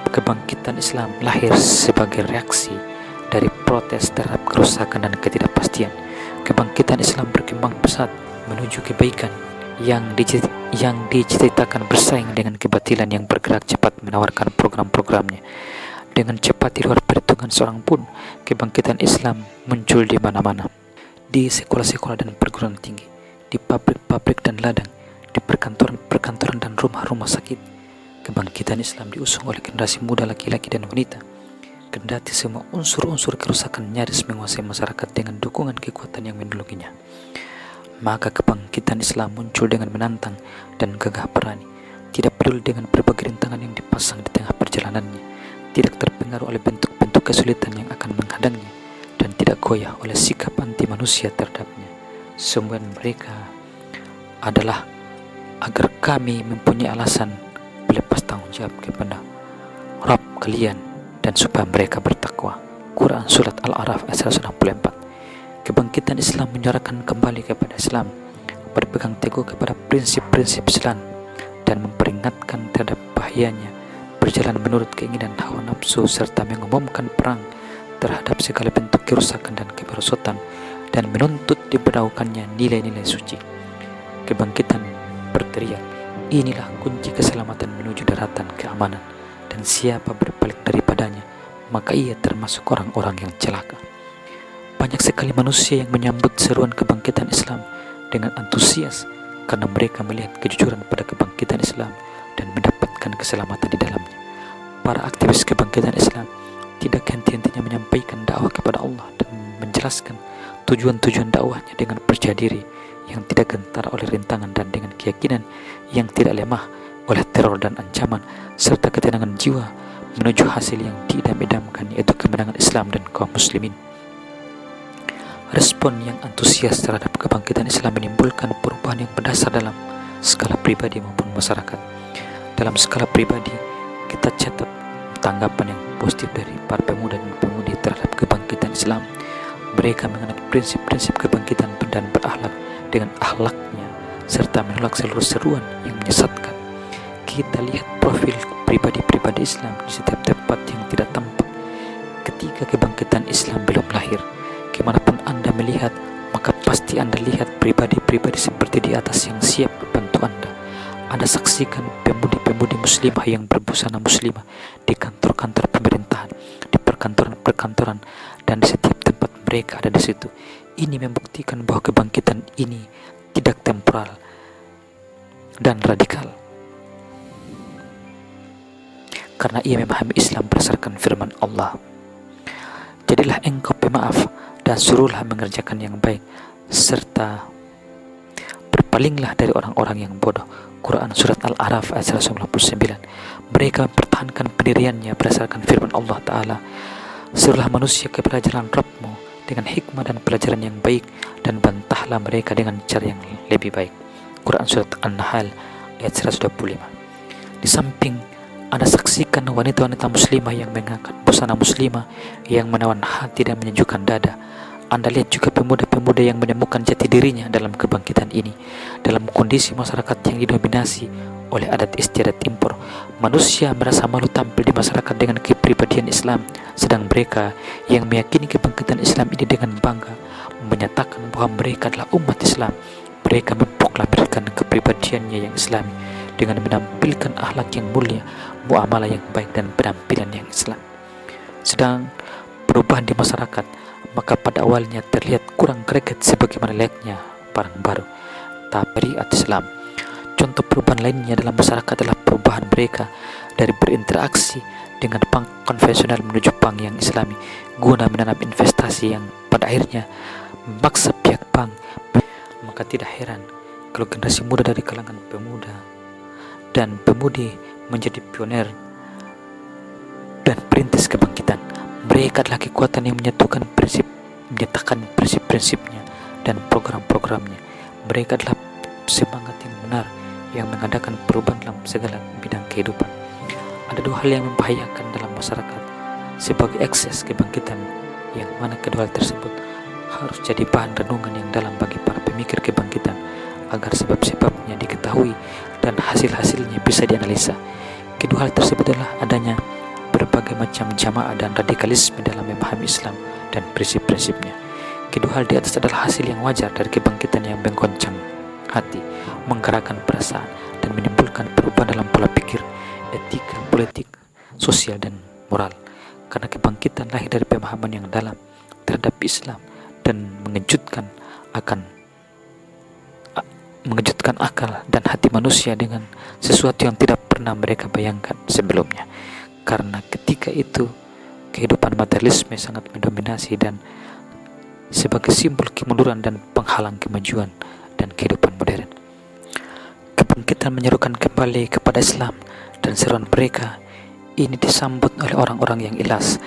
Speaker 1: kebangkitan Islam lahir sebagai reaksi dari protes terhadap kerusakan dan ketidakpastian. Kebangkitan Islam berkembang pesat menuju kebaikan yang diceritakan bersaing dengan kebatilan yang bergerak cepat menawarkan program-programnya. Dengan cepat di luar perhitungan seorang pun, kebangkitan Islam muncul di mana-mana. Di sekolah-sekolah dan perguruan tinggi, di pabrik-pabrik dan ladang, di perkantoran dan rumah-rumah sakit. Kebangkitan Islam diusung oleh generasi muda laki-laki dan wanita. Kendati semua unsur-unsur kerusakan nyaris menguasai masyarakat dengan dukungan kekuatan yang menolonginya, maka kebangkitan Islam muncul dengan menantang dan gagah berani, tidak peduli dengan berbagai rintangan yang dipasang di tengah perjalanannya, tidak terpengaruh oleh bentuk-bentuk kesulitan yang akan menghadangnya, dan tidak goyah oleh sikap anti manusia terhadapnya. Semboyan mereka adalah agar kami mempunyai alasan melepas tanggung jawab kepada Rabb kalian dan supaya mereka bertakwa. Quran Surat Al-A'raf ayat 164. Kebangkitan Islam menyuarakan kembali kepada Islam, berpegang teguh kepada prinsip-prinsip Islam, dan memperingatkan terhadap bahayanya berjalan menurut keinginan hawa nafsu, serta mengumumkan perang terhadap segala bentuk kerusakan dan kemerosotan, dan menuntut diberlakukannya nilai-nilai suci. Kebangkitan berteriak, inilah kunci keselamatan menuju daratan keamanan, dan siapa berpaling daripadanya, maka ia termasuk orang-orang yang celaka. Banyak sekali manusia yang menyambut seruan kebangkitan Islam dengan antusias karena mereka melihat kejujuran pada kebangkitan Islam dan mendapatkan keselamatan di dalamnya. Para aktivis kebangkitan Islam tidak henti-hentinya menyampaikan dakwah kepada Allah dan menjelaskan tujuan-tujuan dakwahnya dengan percaya diri yang tidak gentar oleh rintangan dan dengan keyakinan yang tidak lemah oleh teror dan ancaman, serta ketenangan jiwa menuju hasil yang diidam-idamkan, yaitu kemenangan Islam dan kaum muslimin. Respon yang antusias terhadap kebangkitan Islam menimbulkan perubahan yang berdasar dalam skala pribadi maupun masyarakat. Dalam skala pribadi, kita catat tanggapan yang positif dari para pemuda dan pemudi terhadap kebangkitan Islam. Mereka menganut prinsip-prinsip kebangkitan dan berakhlak dengan akhlaknya serta menolak seluruh seruan yang menyesatkan. Kita lihat profil pribadi-pribadi Islam di setiap tempat yang tidak tampak ketika kebangkitan Islam belum lahir. Kemanapun Anda melihat, maka pasti Anda lihat pribadi-pribadi seperti di atas yang siap membantu Anda. Anda saksikan pemudi-pemudi muslimah yang berbusana muslimah di kantor-kantor pemerintahan, di perkantoran-perkantoran, dan di setiap tempat mereka ada di situ. Ini membuktikan bahwa kebangkitan ini tidak temporal dan radikal, karena ia memahami Islam berdasarkan firman Allah. Jadilah engkau pemaaf dan suruhlah mengerjakan yang baik, serta berpalinglah dari orang-orang yang bodoh. Quran Surat Al-A'raf ayat 199. Mereka mempertahankan pendiriannya berdasarkan firman Allah Ta'ala. Suruhlah manusia kepada jalan Rabbmu dengan hikmah dan pelajaran yang baik, dan bantahlah mereka dengan cara yang lebih baik. Quran Surat An-Nahl ayat 125. Di samping Anda saksikan wanita-wanita muslimah yang mengangkat busana muslimah yang menawan hati dan menyejukkan dada, Anda lihat juga pemuda-pemuda yang menemukan jati dirinya dalam kebangkitan ini. Dalam kondisi masyarakat yang didominasi oleh adat istiadat impor, manusia merasa malu tampil di masyarakat dengan kepribadian Islam, sedang mereka yang meyakini kebangkitan Islam ini dengan bangga menyatakan bahwa mereka adalah umat Islam. Mereka memproklamirkan kepribadiannya yang Islami dengan menampilkan akhlak yang mulia, muamalah yang baik, dan penampilan yang Islam. Sedang perubahan di masyarakat, maka pada awalnya terlihat kurang greget sebagaimana layaknya barang baru, tapi atas Islam. Contoh perubahan lainnya dalam masyarakat adalah perubahan mereka dari berinteraksi dengan bank konvensional menuju bank yang Islami, guna menanam investasi yang pada akhirnya memaksa pihak bank. Maka tidak heran kalau generasi muda dari kalangan pemuda dan pemudi menjadi pioner dan perintis kebangkitan. Mereka adalah kekuatan yang menyatakan prinsip-prinsipnya dan program-programnya. Mereka adalah semangat yang benar yang mengadakan perubahan dalam segala bidang kehidupan. Ada dua hal yang membahayakan dalam masyarakat sebagai ekses kebangkitan, yang mana kedua hal tersebut harus jadi bahan renungan yang dalam bagi para pemikir kebangkitan, agar sebab-sebabnya diketahui dan hasil-hasilnya bisa dianalisa. Kedua hal tersebut adalah adanya berbagai macam jamaah dan radikalisme dalam memahami Islam dan prinsip-prinsipnya. Kedua hal di atas adalah hasil yang wajar dari kebangkitan yang menggoncang hati, menggerakkan perasaan, dan menimbulkan perubahan dalam pola pikir, etika, politik, sosial, dan moral. Karena kebangkitan lahir dari pemahaman yang dalam terhadap Islam dan mengejutkan akal dan hati manusia dengan sesuatu yang tidak pernah mereka bayangkan sebelumnya. Karena ketika itu kehidupan materialisme sangat mendominasi dan sebagai simbol kemunduran dan penghalang kemajuan dan kehidupan modern. Kebangkitan menyerukan kembali kepada Islam, dan seruan mereka ini disambut oleh orang-orang yang ikhlas.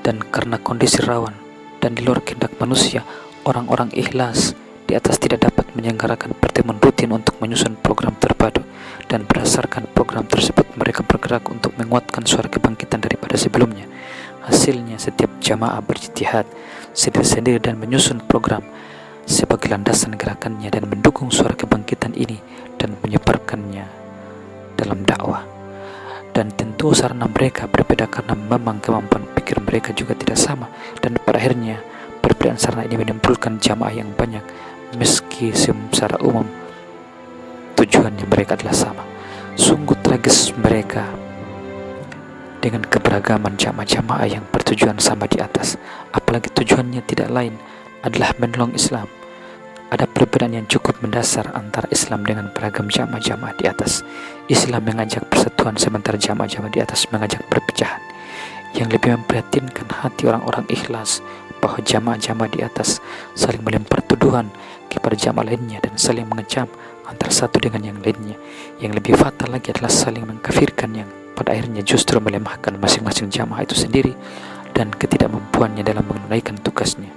Speaker 1: Dan karena kondisi rawan dan di luar kehendak manusia, orang-orang ikhlas di atas tidak dapat menyelenggarakan pertemuan rutin untuk menyusun program terpadu, dan berdasarkan program tersebut mereka bergerak untuk menguatkan suara kebangkitan daripada sebelumnya. Hasilnya setiap jamaah berijtihad sendiri-sendiri dan menyusun program sebagai landasan gerakannya dan mendukung suara kebangkitan ini dan menyebarkannya dalam dakwah. Dan tentu sarana mereka berbeda karena memang kemampuan pikir mereka juga tidak sama, dan pada akhirnya perbedaan sarana ini menimbulkan jamaah yang banyak meski secara umum tujuannya mereka adalah sama. Sungguh tragis mereka dengan keberagaman jamaah-jamaah yang bertujuan sama di atas, apalagi tujuannya tidak lain adalah menolong Islam. Ada perbedaan yang cukup mendasar antara Islam dengan beragam jamaah-jamaah di atas. Islam mengajak persatuan, sementara jamaah-jamaah di atas mengajak perpecahan. Yang lebih memprihatinkan hati orang-orang ikhlas bahwa jamaah-jamaah di atas saling melempar tuduhan kepada jamaah lainnya dan saling mengecam antara satu dengan yang lainnya. Yang lebih fatal lagi adalah saling mengkafirkan, yang pada akhirnya justru melemahkan masing-masing jamaah itu sendiri dan ketidakmampuannya dalam menunaikan tugasnya.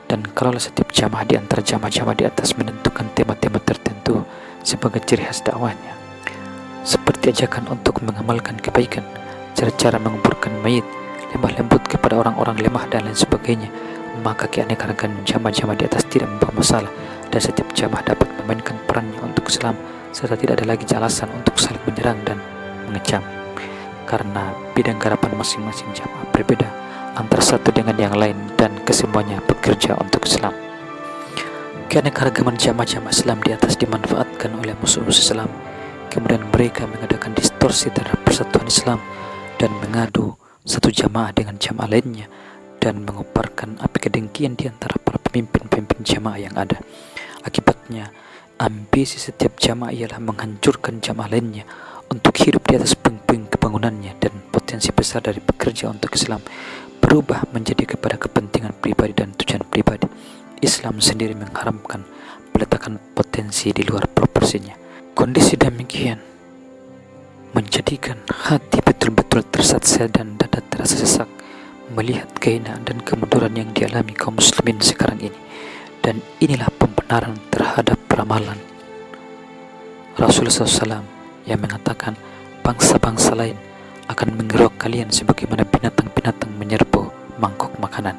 Speaker 1: Dan kalaulah setiap jamaah di antara jamaah-jamaah di atas menentukan tema-tema tertentu sebagai ciri khas dakwahnya, seperti ajakan untuk mengamalkan kebaikan, cara-cara menguburkan mayit, lemah lembut kepada orang-orang lemah, dan lain sebagainya, maka keanekaragaman jamaah-jamaah di atas tidak membawa masalah, dan setiap jamaah dapat memainkan perannya untuk Islam, serta tidak ada lagi alasan untuk saling menyerang dan mengecam, karena bidang garapan masing-masing jamaah berbeda antara satu dengan yang lain dan kesemuanya bekerja untuk Islam. Keanekaragaman jamaah-jamaah Islam di atas dimanfaatkan oleh musuh-musuh Islam, kemudian mereka mengadakan distorsi terhadap persatuan Islam dan mengadu satu jamaah dengan jamaah lainnya dan mengobarkan api kedengkian di antara para pemimpin-pemimpin jamaah yang ada. Akibatnya, ambisi setiap jamaah ialah menghancurkan jamaah lainnya untuk hidup di atas puing-puing kebangunannya, dan potensi besar dari bekerja untuk Islam berubah menjadi kepada kepentingan pribadi dan tujuan pribadi. Islam sendiri mengharamkan peletakan potensi di luar proporsinya. Kondisi demikian menjadikan hati betul-betul tersaksa dan dada terasa sesak melihat kehinaan dan kemunduran yang dialami kaum muslimin sekarang ini. Dan inilah pembenaran terhadap ramalan Rasulullah SAW yang mengatakan bangsa-bangsa lain akan mengeruk kalian sebagaimana binatang-binatang menyerbu mangkuk makanan.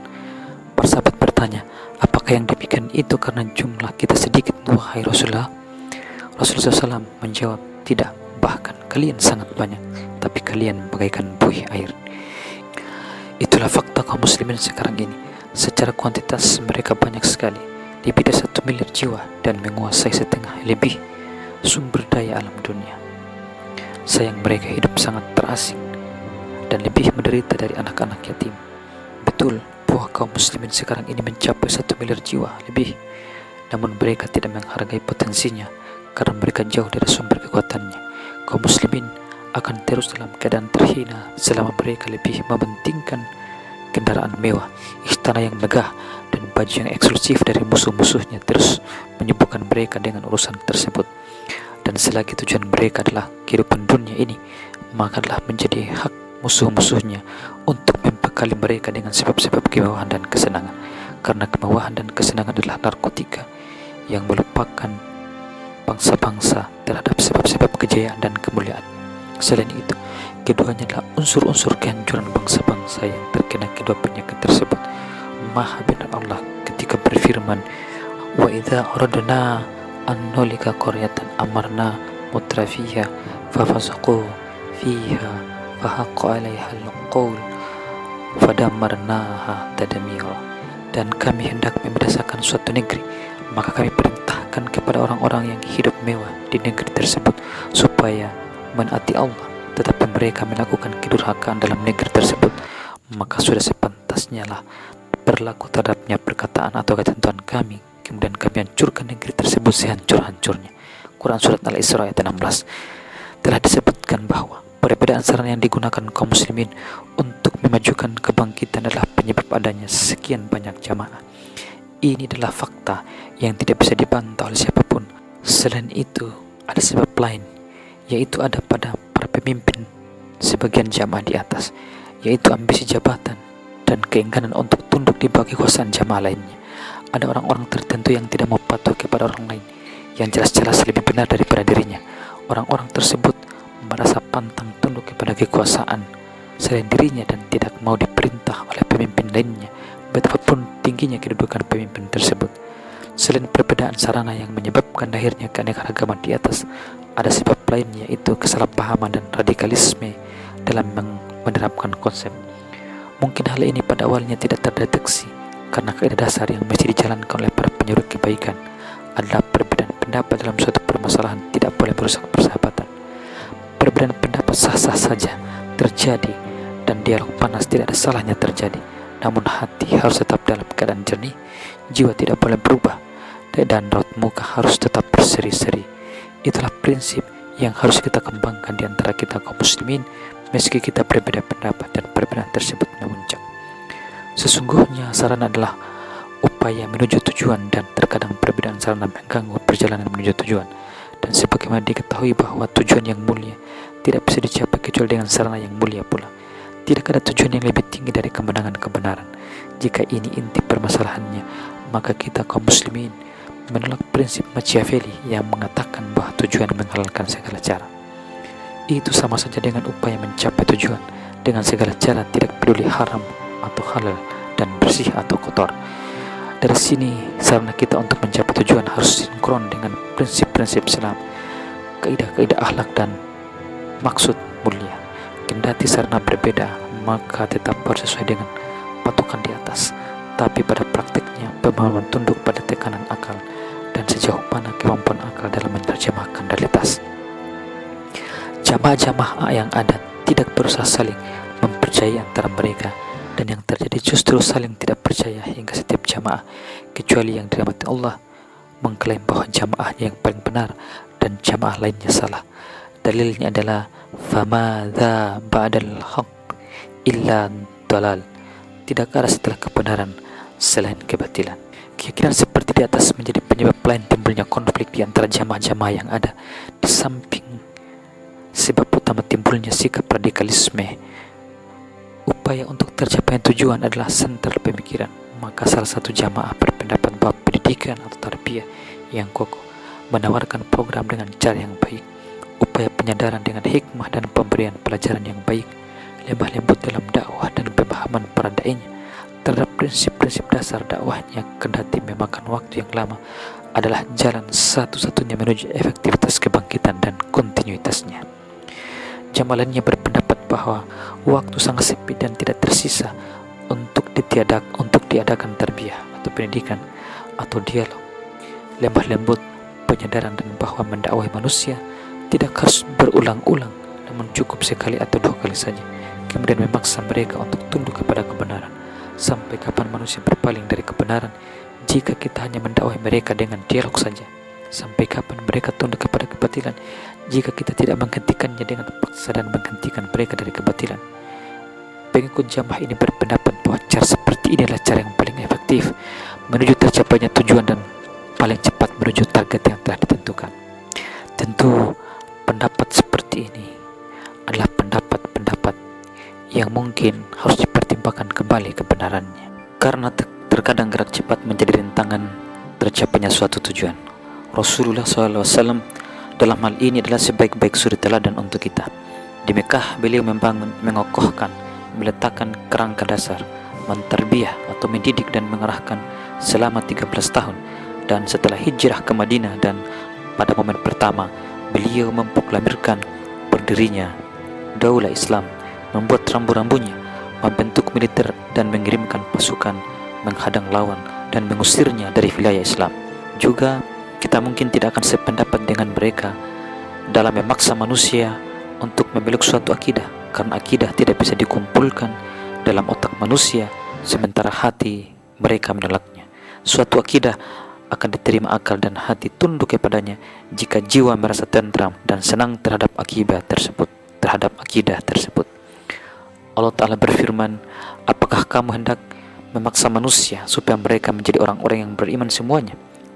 Speaker 1: Para sahabat bertanya, apakah yang demikian itu karena jumlah kita sedikit, wahai Rasulullah? Rasulullah SAW menjawab, tidak, bahkan kalian sangat banyak, tapi kalian bagaikan buih air. Itulah fakta kaum muslimin sekarang ini. Secara kuantitas mereka banyak sekali, lebih dari 1 miliar jiwa, dan menguasai setengah lebih sumber daya alam dunia. Sayang mereka hidup sangat terasing dan lebih menderita dari anak-anak yatim. Betul bahwa kaum muslimin sekarang ini mencapai 1 miliar jiwa lebih, namun mereka tidak menghargai potensinya karena mereka jauh dari sumber kekuatannya. Kaum muslimin akan terus dalam keadaan terhina selama mereka lebih mementingkan kendaraan mewah, istana yang megah, dan baju yang eksklusif dari musuh-musuhnya terus menyibukkan mereka dengan urusan tersebut. Dan selagi tujuan mereka adalah kehidupan dunia ini, maka adalah menjadi hak musuh-musuhnya untuk membekali mereka dengan sebab-sebab kemewahan dan kesenangan, karena kemewahan dan kesenangan adalah narkotika yang melupakan bangsa-bangsa terhadap sebab-sebab kejayaan dan kemuliaan. Selain itu, keduanya adalah unsur-unsur kehancuran bangsa-bangsa yang terkena kedua penyakit tersebut. Maha benar Allah ketika berfirman, wa idza aradna an nulika qaryatan amarna mutrafiha fafasaqu fiha fahaqqa 'alaiha al-qaul fadamarnaha tadmira. Dan kami hendak membinasakan suatu negeri, maka kami perintahkan kepada orang-orang yang hidup mewah di negeri tersebut supaya menaati Allah, tetapi mereka melakukan kedurhakaan dalam negeri tersebut, maka sudah sepantasnya lah berlaku terhadapnya perkataan atau ketentuan kami, kemudian kami hancurkan negeri tersebut sehancur-hancurnya. Quran Surat Al-Isra ayat 16. Telah disebutkan bahwa perbedaan sarana yang digunakan kaum muslimin untuk memajukan kebangkitan adalah penyebab adanya sekian banyak jamaah. Ini adalah fakta yang tidak bisa dibantah oleh siapapun. Selain itu, ada sebab lain, yaitu ada pada para pemimpin sebagian jamaah di atas, yaitu ambisi jabatan dan keengganan untuk tunduk di bawah kekuasaan jamaah lainnya. Ada orang-orang tertentu yang tidak mau patuh kepada orang lain yang jelas-jelas lebih benar daripada dirinya. Orang-orang tersebut merasa pantang tunduk kepada kekuasaan selain dirinya dan tidak mau diperintah oleh pemimpin lainnya, betapapun tingginya kedudukan pemimpin tersebut. Selain perbedaan sarana yang menyebabkan lahirnya keanekaragaman di atas, ada sebab lain, yaitu kesalahpahaman dan radikalisme dalam menerapkan konsep. Mungkin hal ini pada awalnya tidak terdeteksi, karena kaidah dasar yang mesti dijalankan oleh para penyuruh kebaikan adalah perbedaan pendapat dalam suatu permasalahan tidak boleh merusak persahabatan. Perbedaan pendapat sah-sah saja terjadi dan dialog panas tidak ada salahnya terjadi, namun hati harus tetap dalam keadaan jernih, jiwa tidak boleh berubah, dan raut muka harus tetap berseri-seri. Itulah prinsip yang harus kita kembangkan di antara kita kaum muslimin, meski kita berbeda pendapat dan perbedaan tersebut memuncak. Sesungguhnya sarana adalah upaya menuju tujuan, dan terkadang perbedaan sarana mengganggu perjalanan menuju tujuan. Dan sebagaimana diketahui bahwa tujuan yang mulia tidak bisa dicapai kecuali dengan sarana yang mulia pula. Tidak ada tujuan yang lebih tinggi dari kemenangan kebenaran. Jika ini inti permasalahannya, maka kita kaum muslimin menolak prinsip Machiavelli yang mengatakan bahwa tujuan menghalalkan segala cara. Itu sama saja dengan upaya mencapai tujuan dengan segala cara, tidak peduli haram atau halal dan bersih atau kotor. Dari sini, sarana kita untuk mencapai tujuan harus sinkron dengan prinsip-prinsip Islam, kaidah-kaidah akhlak dan maksud mulia. Kendati sarana berbeda, maka tetap harus sesuai dengan patokan di atas. Tapi pada praktiknya, pemahaman tunduk pada tekanan akal dan sejauh mana kemampuan akal dalam menerjemahkan realitas. Jamaah-jamaah yang ada tidak berusaha saling mempercayai antara mereka, dan yang terjadi justru saling tidak percaya hingga setiap jamaah, kecuali yang dirahmati Allah, mengklaim bahwa jamaahnya yang paling benar dan jamaah lainnya salah. Dalilnya adalah famadza ba'dal haqq illa dalal. Tidak ada setelah kebenaran selain kebatilan. Keyakinan seperti di atas menjadi penyebab lain timbulnya konflik di antara jamaah-jamaah yang ada. Di samping sebab utama timbulnya sikap radikalisme, upaya untuk tercapainya tujuan adalah sentral pemikiran. Maka salah satu jamaah berpendapat bahwa pendidikan atau tarbiyah yang kokoh menawarkan program dengan cara yang baik, upaya penyadaran dengan hikmah dan pemberian pelajaran yang baik, lemah lembut dalam dakwah dan pemahaman para dai-nya terhadap prinsip-prinsip dasar dakwahnya, kendati memakan waktu yang lama, adalah jalan satu-satunya menuju efektivitas kebangkitan dan kontinuitasnya. Jamaah lainnya berpendapat bahwa waktu sangat sempit dan tidak tersisa untuk diadakan tarbiyah atau pendidikan atau dialog, lemah lembut, penyadaran, dan bahwa mendakwahi manusia tidak harus berulang-ulang, namun cukup sekali atau 2 kali saja. Kemudian memaksa mereka untuk tunduk kepada kebenaran. Sampai kapan manusia berpaling dari kebenaran jika kita hanya mendakwahi mereka dengan dialog saja? Sampai kapan mereka tunduk kepada kebatilan jika kita tidak menghentikannya dengan paksa dan menghentikan mereka dari kebatilan? Pengikut jamaah ini berpendapat bahwa cara seperti ini adalah cara yang paling efektif menuju tercapainya tujuan dan paling cepat menuju target yang telah ditentukan. Tentu pendapat seperti ini adalah pendapat-pendapat yang mungkin harus dipertimbangkan kembali kebenarannya, karena terkadang gerak cepat menjadi rintangan tercapainya suatu tujuan. Rasulullah SAW dalam hal ini adalah sebaik-baik suri teladan untuk kita. Di Mekah, beliau membangun, mengokohkan, meletakkan kerangka dasar, mentarbiyah atau mendidik dan mengarahkan selama 13 tahun. Dan setelah hijrah ke Madinah dan pada momen pertama, beliau memproklamirkan berdirinya Daulah Islam, membuat rambu-rambunya, membentuk militer dan mengirimkan pasukan menghadang lawan dan mengusirnya dari wilayah Islam. Juga kita mungkin tidak akan sependapat dengan mereka dalam memaksa manusia untuk memeluk suatu akidah, karena akidah tidak bisa dikumpulkan dalam otak manusia sementara hati mereka menolaknya. Suatu akidah akan diterima akal dan hati tunduk kepadanya jika jiwa merasa tentram dan senang terhadap akidah tersebut. Allah Ta'ala berfirman, apakah kamu hendak memaksa manusia supaya mereka menjadi orang-orang yang beriman semuanya?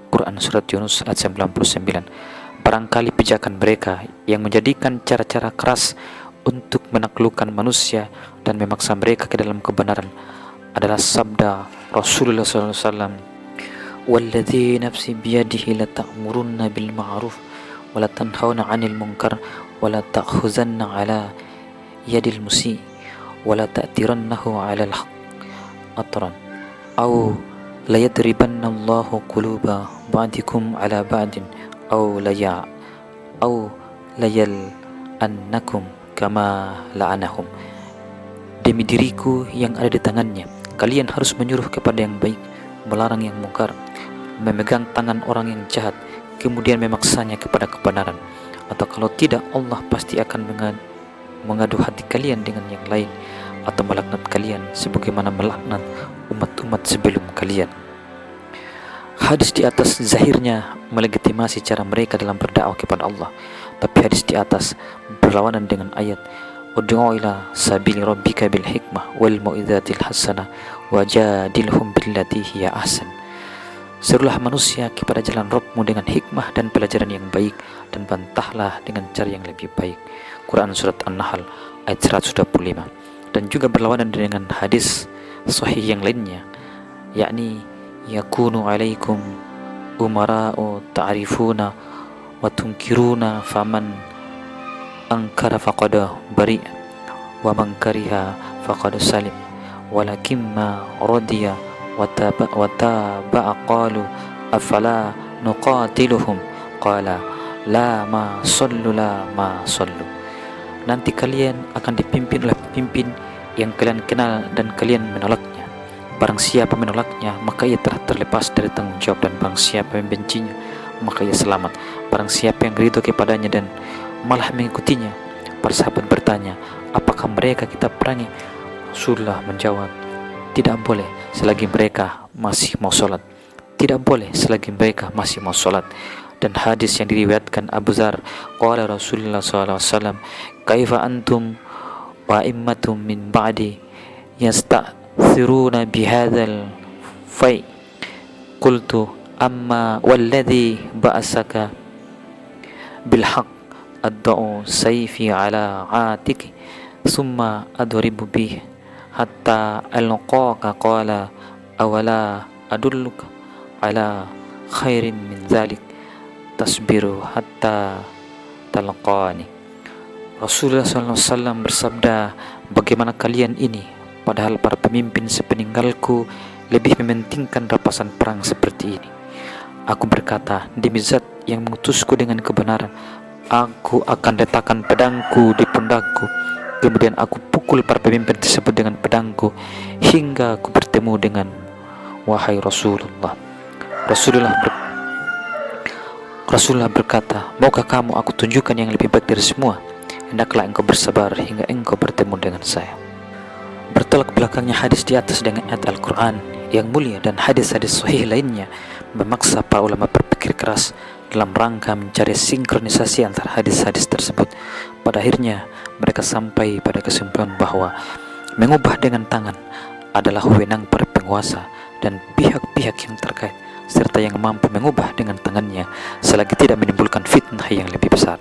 Speaker 1: Quran Surat Yunus ayat 99. Barangkali pijakan mereka yang menjadikan cara-cara keras untuk menaklukkan manusia dan memaksa mereka ke dalam kebenaran adalah sabda Rasulullah SAW, "Walladzi nafsi biyadihi la ta'murunna bil ma'ruf wa la tanhauna 'anil munkar wa la ta'khuzanna 'ala yadil musi wa la ta'tirannahu 'ala al-haq atran aw la yadribanna Allahu quluba ba'dikum 'ala ba'din aw layal annakum kama la'anahum." Demi diriku yang ada di tangannya, kalian harus menyuruh kepada yang baik, melarang yang mungkar, memegang tangan orang yang jahat, kemudian memaksanya kepada kebenaran. Atau kalau tidak, Allah pasti akan mengadu hati kalian dengan yang lain, atau melaknat kalian sebagaimana melaknat umat-umat sebelum kalian. Hadis di atas zahirnya melegitimasi cara mereka dalam berdakwah kepada Allah, tapi hadis di atas berlawanan dengan ayat ud'u ila sabili rabbika bil hikmah wal mau'izatil hasanah wajadilhum billati hiya ahsan. Serulah manusia kepada jalan Rabbmu dengan hikmah dan pelajaran yang baik, dan bantahlah dengan cara yang lebih baik. Quran Surat An-Nahl ayat 125. Dan juga berlawanan dengan hadis sahih yang lainnya, yakni yakunu alaikum umara'u ta'rifuna wa tunkiruna faman angkara faqad bari wa man kariha faqad salim walakimma radiya wataba'a qalu afala nuqatiluhum qala la ma sallu. Nanti kalian akan dipimpin oleh pemimpin yang kalian kenal dan kalian menolaknya. Barang siapa menolaknya, maka ia telah terlepas dari tanggung jawab, dan barang siapa membencinya, maka ia selamat. Barang siapa yang ridho kepadanya dan malah mengikutinya. Para sahabat bertanya, apakah mereka kita perangi? Rasulullah menjawab, tidak boleh selagi mereka masih mau sholat. Tidak boleh selagi mereka masih mau sholat. Dan hadis yang diriwayatkan Abu Dzar, qala Rasulullah SAW, kaifa antum wa immatum min ba'di yasta'thiruna bihadzal fai, qultu amma walladhi ba'asaka bilhaq adda'u sayfi ala atiki summa adribu bih hatta alqaka qala awala adulluka ala khairin min dzalik tasbiru hatta talqani. Rasulullah SAW bersabda, bagaimana kalian ini, padahal para pemimpin sepeninggalku lebih mementingkan rapasan perang seperti ini. Aku berkata, demi Zat yang mengutusku dengan kebenaran, aku akan letakkan pedangku di pundakku, kemudian aku pukul para pemimpin tersebut dengan pedangku hingga aku bertemu dengan wahai Rasulullah. Rasulullah berkata, maukah kamu aku tunjukkan yang lebih baik dari semua? Hendaklah engkau bersabar hingga engkau bertemu dengan saya. Bertolak belakangnya hadis di atas dengan ayat Al-Quran yang mulia dan hadis-hadis sahih lainnya memaksa para ulama berpikir keras dalam rangka mencari sinkronisasi antara hadis-hadis tersebut. Pada akhirnya mereka sampai pada kesimpulan bahwa mengubah dengan tangan adalah wewenang para penguasa dan pihak-pihak yang terkait, serta yang mampu mengubah dengan tangannya selagi tidak menimbulkan fitnah yang lebih besar.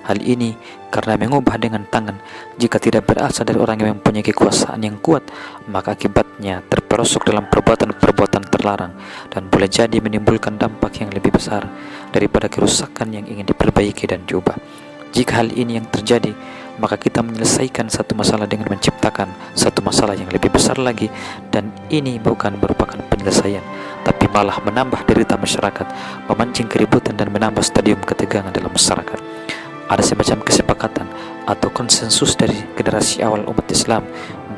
Speaker 1: Hal ini karena mengubah dengan tangan jika tidak berasal dari orang yang mempunyai kekuasaan yang kuat, maka akibatnya terperosok dalam perbuatan-perbuatan terlarang dan boleh jadi menimbulkan dampak yang lebih besar daripada kerusakan yang ingin diperbaiki dan diubah. Jika hal ini yang terjadi, maka kita menyelesaikan satu masalah dengan menciptakan satu masalah yang lebih besar lagi, dan ini bukan merupakan penyelesaian, tapi malah menambah derita masyarakat, memancing keributan dan menambah stadium ketegangan dalam masyarakat. Ada semacam kesepakatan atau konsensus dari generasi awal umat Islam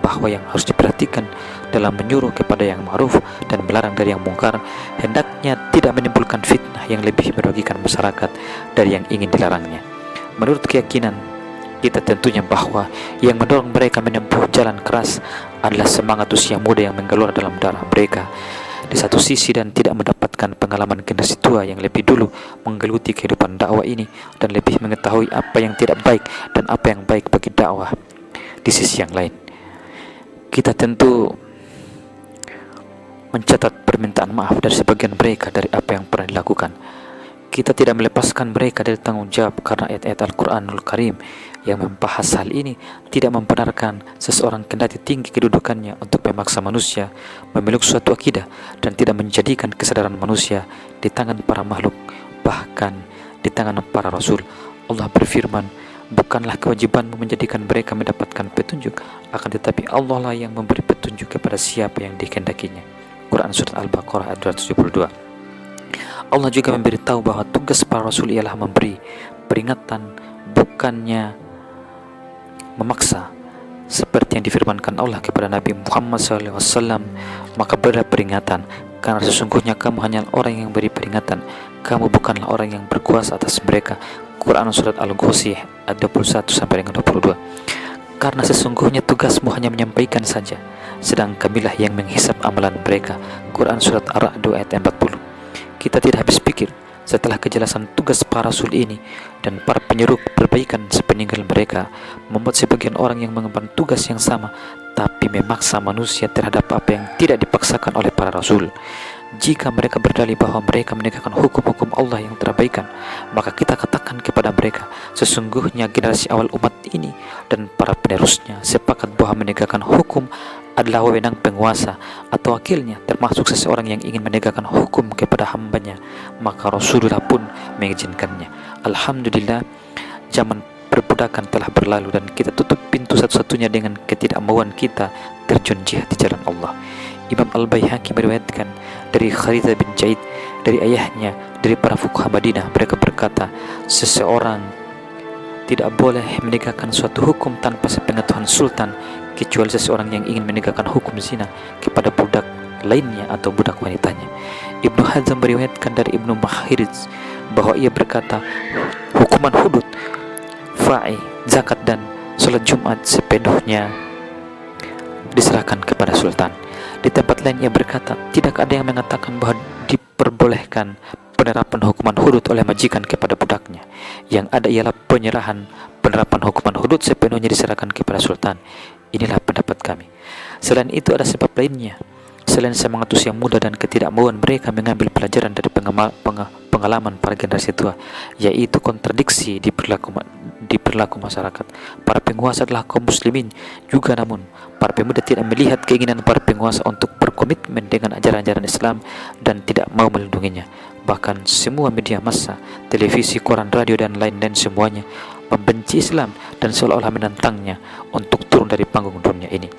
Speaker 1: bahwa yang harus diperhatikan dalam menyuruh kepada yang ma'ruf dan melarang dari yang mungkar hendaknya tidak menimbulkan fitnah yang lebih merugikan masyarakat dari yang ingin dilarangnya. Menurut keyakinan kita tentunya bahwa yang mendorong mereka menempuh jalan keras adalah semangat usia muda yang menggelora dalam darah mereka di satu sisi, dan tidak mendapatkan pengalaman generasi tua yang lebih dulu menggeluti kehidupan dakwah ini dan lebih mengetahui apa yang tidak baik dan apa yang baik bagi dakwah. Di sisi yang lain, kita tentu mencatat permintaan maaf dari sebagian mereka dari apa yang pernah dilakukan. Kita tidak melepaskan mereka dari tanggung jawab karena ayat-ayat Al-Quranul Karim yang membahas hal ini tidak membenarkan seseorang kendati tinggi kedudukannya untuk memaksa manusia memeluk suatu akidah, dan tidak menjadikan kesadaran manusia di tangan para makhluk, bahkan di tangan para rasul. Allah berfirman, bukanlah kewajibanmu menjadikan mereka mendapatkan petunjuk, akan tetapi Allah lah yang memberi petunjuk kepada siapa yang dikehendakinya. Quran Surat Al-Baqarah ayat 272. Allah juga memberitahu bahwa tugas para rasul ialah memberi peringatan, bukannya memaksa, seperti yang difirmankan Allah kepada Nabi Muhammad SAW, maka berilah peringatan, karena sesungguhnya kamu hanya orang yang beri peringatan, kamu bukanlah orang yang berkuasa atas mereka. Quran Surat Al-Ghosiyah ayat 21-22. Karena sesungguhnya tugasmu hanya menyampaikan saja, sedang kamilah yang menghisap amalan mereka. Quran Surat Ar-Ra'd ayat 40. Kita tidak habis pikir setelah kejelasan tugas para rasul ini dan para penyeru perbaikan sepeninggal mereka, membuat sebagian orang yang mengemban tugas yang sama tapi memaksa manusia terhadap apa yang tidak dipaksakan oleh para rasul. Jika mereka berdalih bahwa mereka menegakkan hukum-hukum Allah yang terabaikan, maka kita katakan kepada mereka, sesungguhnya generasi awal umat ini dan para penerusnya sepakat bahwa menegakkan hukum adalah wewenang penguasa atau wakilnya, termasuk seseorang yang ingin menegakkan hukum kepada hambanya, maka Rasulullah pun mengizinkannya. Alhamdulillah, zaman perbudakan telah berlalu dan kita tutup pintu satu-satunya dengan ketidakmauan kita terjun jihad di jalan Allah. Imam Al-Baihaqi meriwayatkan dari Kharithah bin Jaid dari ayahnya dari para fuqaha Madinah, mereka berkata, seseorang tidak boleh menegakkan suatu hukum tanpa sepengetahuan sultan kecuali seseorang yang ingin menegakkan hukum zina kepada budak lainnya atau budak wanitanya. Ibnu Hazm meriwayatkan dari Ibnu Mahiriz bahwa ia berkata, hukuman hudud, fa'i, zakat dan sholat Jumat sepenuhnya diserahkan kepada sultan. Di tempat lain ia berkata, tidak ada yang mengatakan bahwa diperbolehkan penerapan hukuman hudud oleh majikan kepada budaknya. Yang ada ialah penerapan hukuman hudud sepenuhnya diserahkan kepada sultan. Inilah pendapat kami. Selain itu ada sebab lainnya. Selain semangat usia muda dan ketidakmauan mereka mengambil pelajaran dari pengalaman para generasi tua, yaitu kontradiksi di perilaku masyarakat. Para penguasa adalah kaum muslimin juga, namun para pemuda tidak melihat keinginan para penguasa untuk berkomitmen dengan ajaran-ajaran Islam dan tidak mau melindunginya. Bahkan semua media massa, televisi, koran, radio dan lain-lain semuanya membenci Islam dan seolah-olah menentangnya untuk turun dari panggung dunia ini.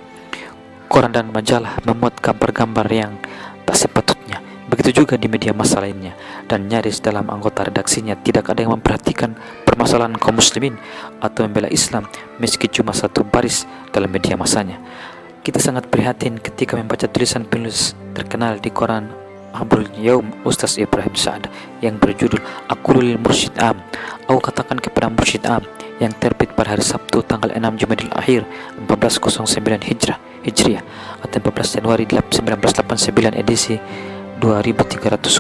Speaker 1: Koran dan majalah memuat gambar-gambar yang tak sepatutnya. Begitu juga di media massa lainnya, dan nyaris dalam anggota redaksinya tidak ada yang memperhatikan permasalahan kaum muslimin atau membela Islam meski cuma satu baris dalam media massanya. Kita sangat prihatin ketika membaca tulisan penulis terkenal di koran Amrul Yaum, Ustaz Ibrahim Sa'ad, yang berjudul Aqulul Mursyid Am, aku katakan kepada Mursyid Am, yang terbit pada hari Sabtu tanggal 6 Jumadil Akhir 1409 Hijriah atau 14 Januari 1989 edisi 2306.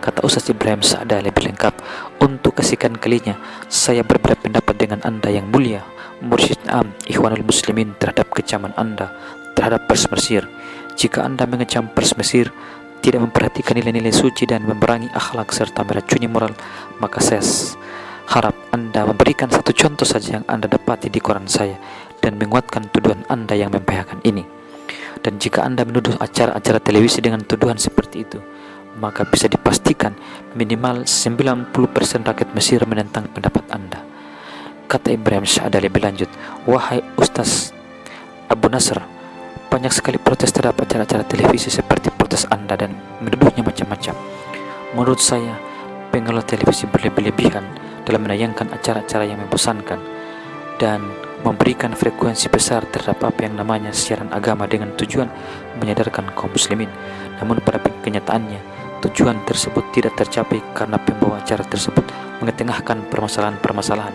Speaker 1: Kata Ustaz Ibrahim Sa'ad lebih lengkap, untuk kesekian kalinya saya berbeda pendapat dengan Anda yang mulia Mursyid Am Ikhwanul Muslimin terhadap kecaman Anda terhadap pers Mesir. Jika Anda mengecam pers Mesir, tidak memperhatikan nilai-nilai suci dan memerangi akhlak serta meracuni moral, maka saya harap Anda memberikan satu contoh saja yang Anda dapati di koran saya dan menguatkan tuduhan Anda yang membahayakan ini. Dan jika Anda menuduh acara-acara televisi dengan tuduhan seperti itu, maka bisa dipastikan minimal 90% rakyat Mesir menentang pendapat Anda. Kata Ibrahim Sa'ad lebih lanjut, wahai Ustaz Abu Nasr, banyak sekali protes terhadap acara-acara televisi seperti protes Anda dan menuduhnya macam-macam. Menurut saya, pengelola televisi berlebih-lebihan dalam menayangkan acara-acara yang membosankan dan memberikan frekuensi besar terhadap apa yang namanya siaran agama dengan tujuan menyadarkan kaum muslimin. Namun pada kenyataannya, tujuan tersebut tidak tercapai karena pembawa acara tersebut mengetengahkan permasalahan-permasalahan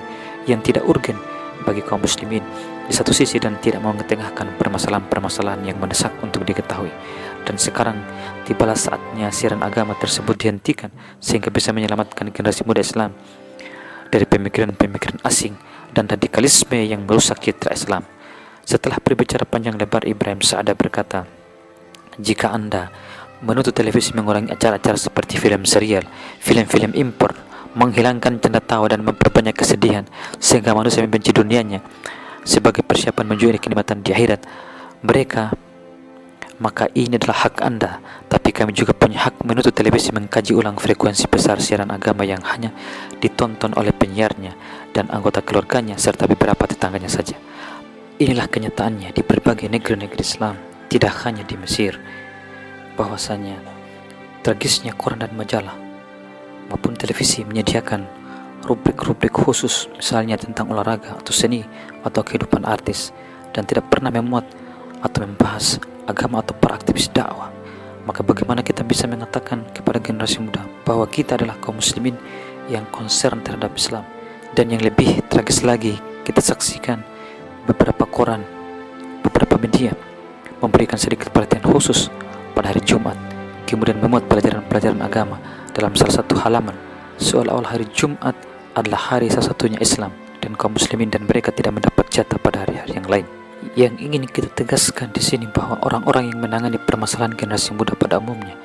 Speaker 1: yang tidak urgen bagi kaum muslimin di satu sisi dan tidak mau mengetengahkan permasalahan-permasalahan yang mendesak untuk diketahui. Dan sekarang tibalah saatnya siaran agama tersebut dihentikan sehingga bisa menyelamatkan generasi muda Islam dari pemikiran-pemikiran asing dan radikalisme yang merusak citra Islam. Setelah berbicara panjang lebar, Ibrahim Sa'ad berkata, jika Anda menuntut televisi mengurangi acara-acara seperti film serial, film-film impor, menghilangkan canda tawa dan memperbanyak kesedihan sehingga manusia membenci dunianya sebagai persiapan menuju kenikmatan di akhirat mereka, maka ini adalah hak Anda. Tapi kami juga punya hak menuntut televisi mengkaji ulang frekuensi besar siaran agama yang hanya ditonton oleh penyiarnya dan anggota keluarganya serta beberapa tetangganya saja. Inilah kenyataannya di berbagai negeri-negeri Islam, tidak hanya di Mesir. Bahwasanya tragisnya koran dan majalah maupun televisi menyediakan rubrik-rubrik khusus, misalnya tentang olahraga atau seni atau kehidupan artis, dan tidak pernah memuat atau membahas agama atau para aktivis dakwah. Maka bagaimana kita bisa mengatakan kepada generasi muda bahwa kita adalah kaum muslimin yang concern terhadap Islam? Dan yang lebih tragis lagi, kita saksikan beberapa koran, beberapa media memberikan sedikit perhatian khusus pada hari Jumat, kemudian memuat pelajaran-pelajaran agama dalam salah satu halaman, seolah-olah hari Jumat adalah hari satu-satunya Islam dan kaum muslimin dan mereka tidak mendapat jatah pada hari-hari yang lain. Yang ingin kita tegaskan di sini bahwa orang-orang yang menangani permasalahan generasi muda pada umumnya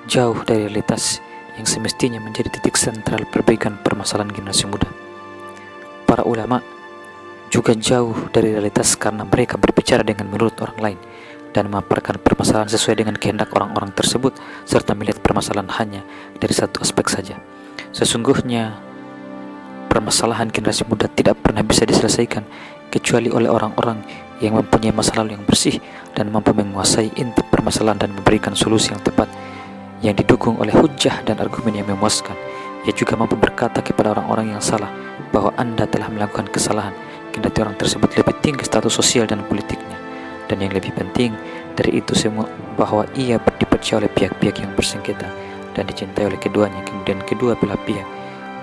Speaker 1: jauh dari realitas yang semestinya menjadi titik sentral perbaikan permasalahan generasi muda. Para ulama juga jauh dari realitas karena mereka berbicara dengan menurut orang lain dan memaparkan permasalahan sesuai dengan kehendak orang-orang tersebut serta melihat permasalahan hanya dari satu aspek saja. Sesungguhnya permasalahan generasi muda tidak pernah bisa diselesaikan kecuali oleh orang-orang yang mempunyai masa lalu yang bersih dan mampu menguasai inti permasalahan dan memberikan solusi yang tepat yang didukung oleh hujah dan argumen yang memuaskan. Ia juga mampu berkata kepada orang-orang yang salah bahwa Anda telah melakukan kesalahan, kendati orang tersebut lebih tinggi status sosial dan politiknya. Dan yang lebih penting dari itu semua, bahwa ia dipercaya oleh pihak-pihak yang bersengketa dan dicintai oleh keduanya. Kemudian kedua belah pihak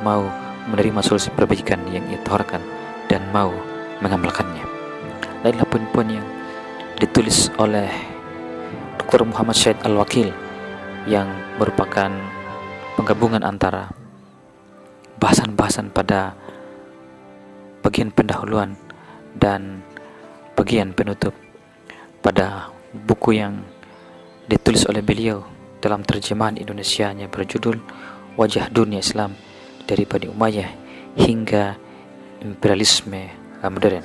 Speaker 1: mau menerima solusi perbaikan yang ia tawarkan dan mau mengamalkannya. Lainlah poin-poin yang ditulis oleh Dr. Muhammad Syed Al-Wakil yang merupakan penggabungan antara bahasan-bahasan pada bagian pendahuluan dan bagian penutup pada buku yang ditulis oleh beliau dalam terjemahan Indonesianya berjudul Wajah Dunia Islam dari Bani Umayyah hingga Imperialisme Modern.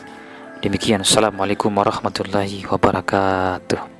Speaker 1: Demikian, Assalamualaikum warahmatullahi wabarakatuh.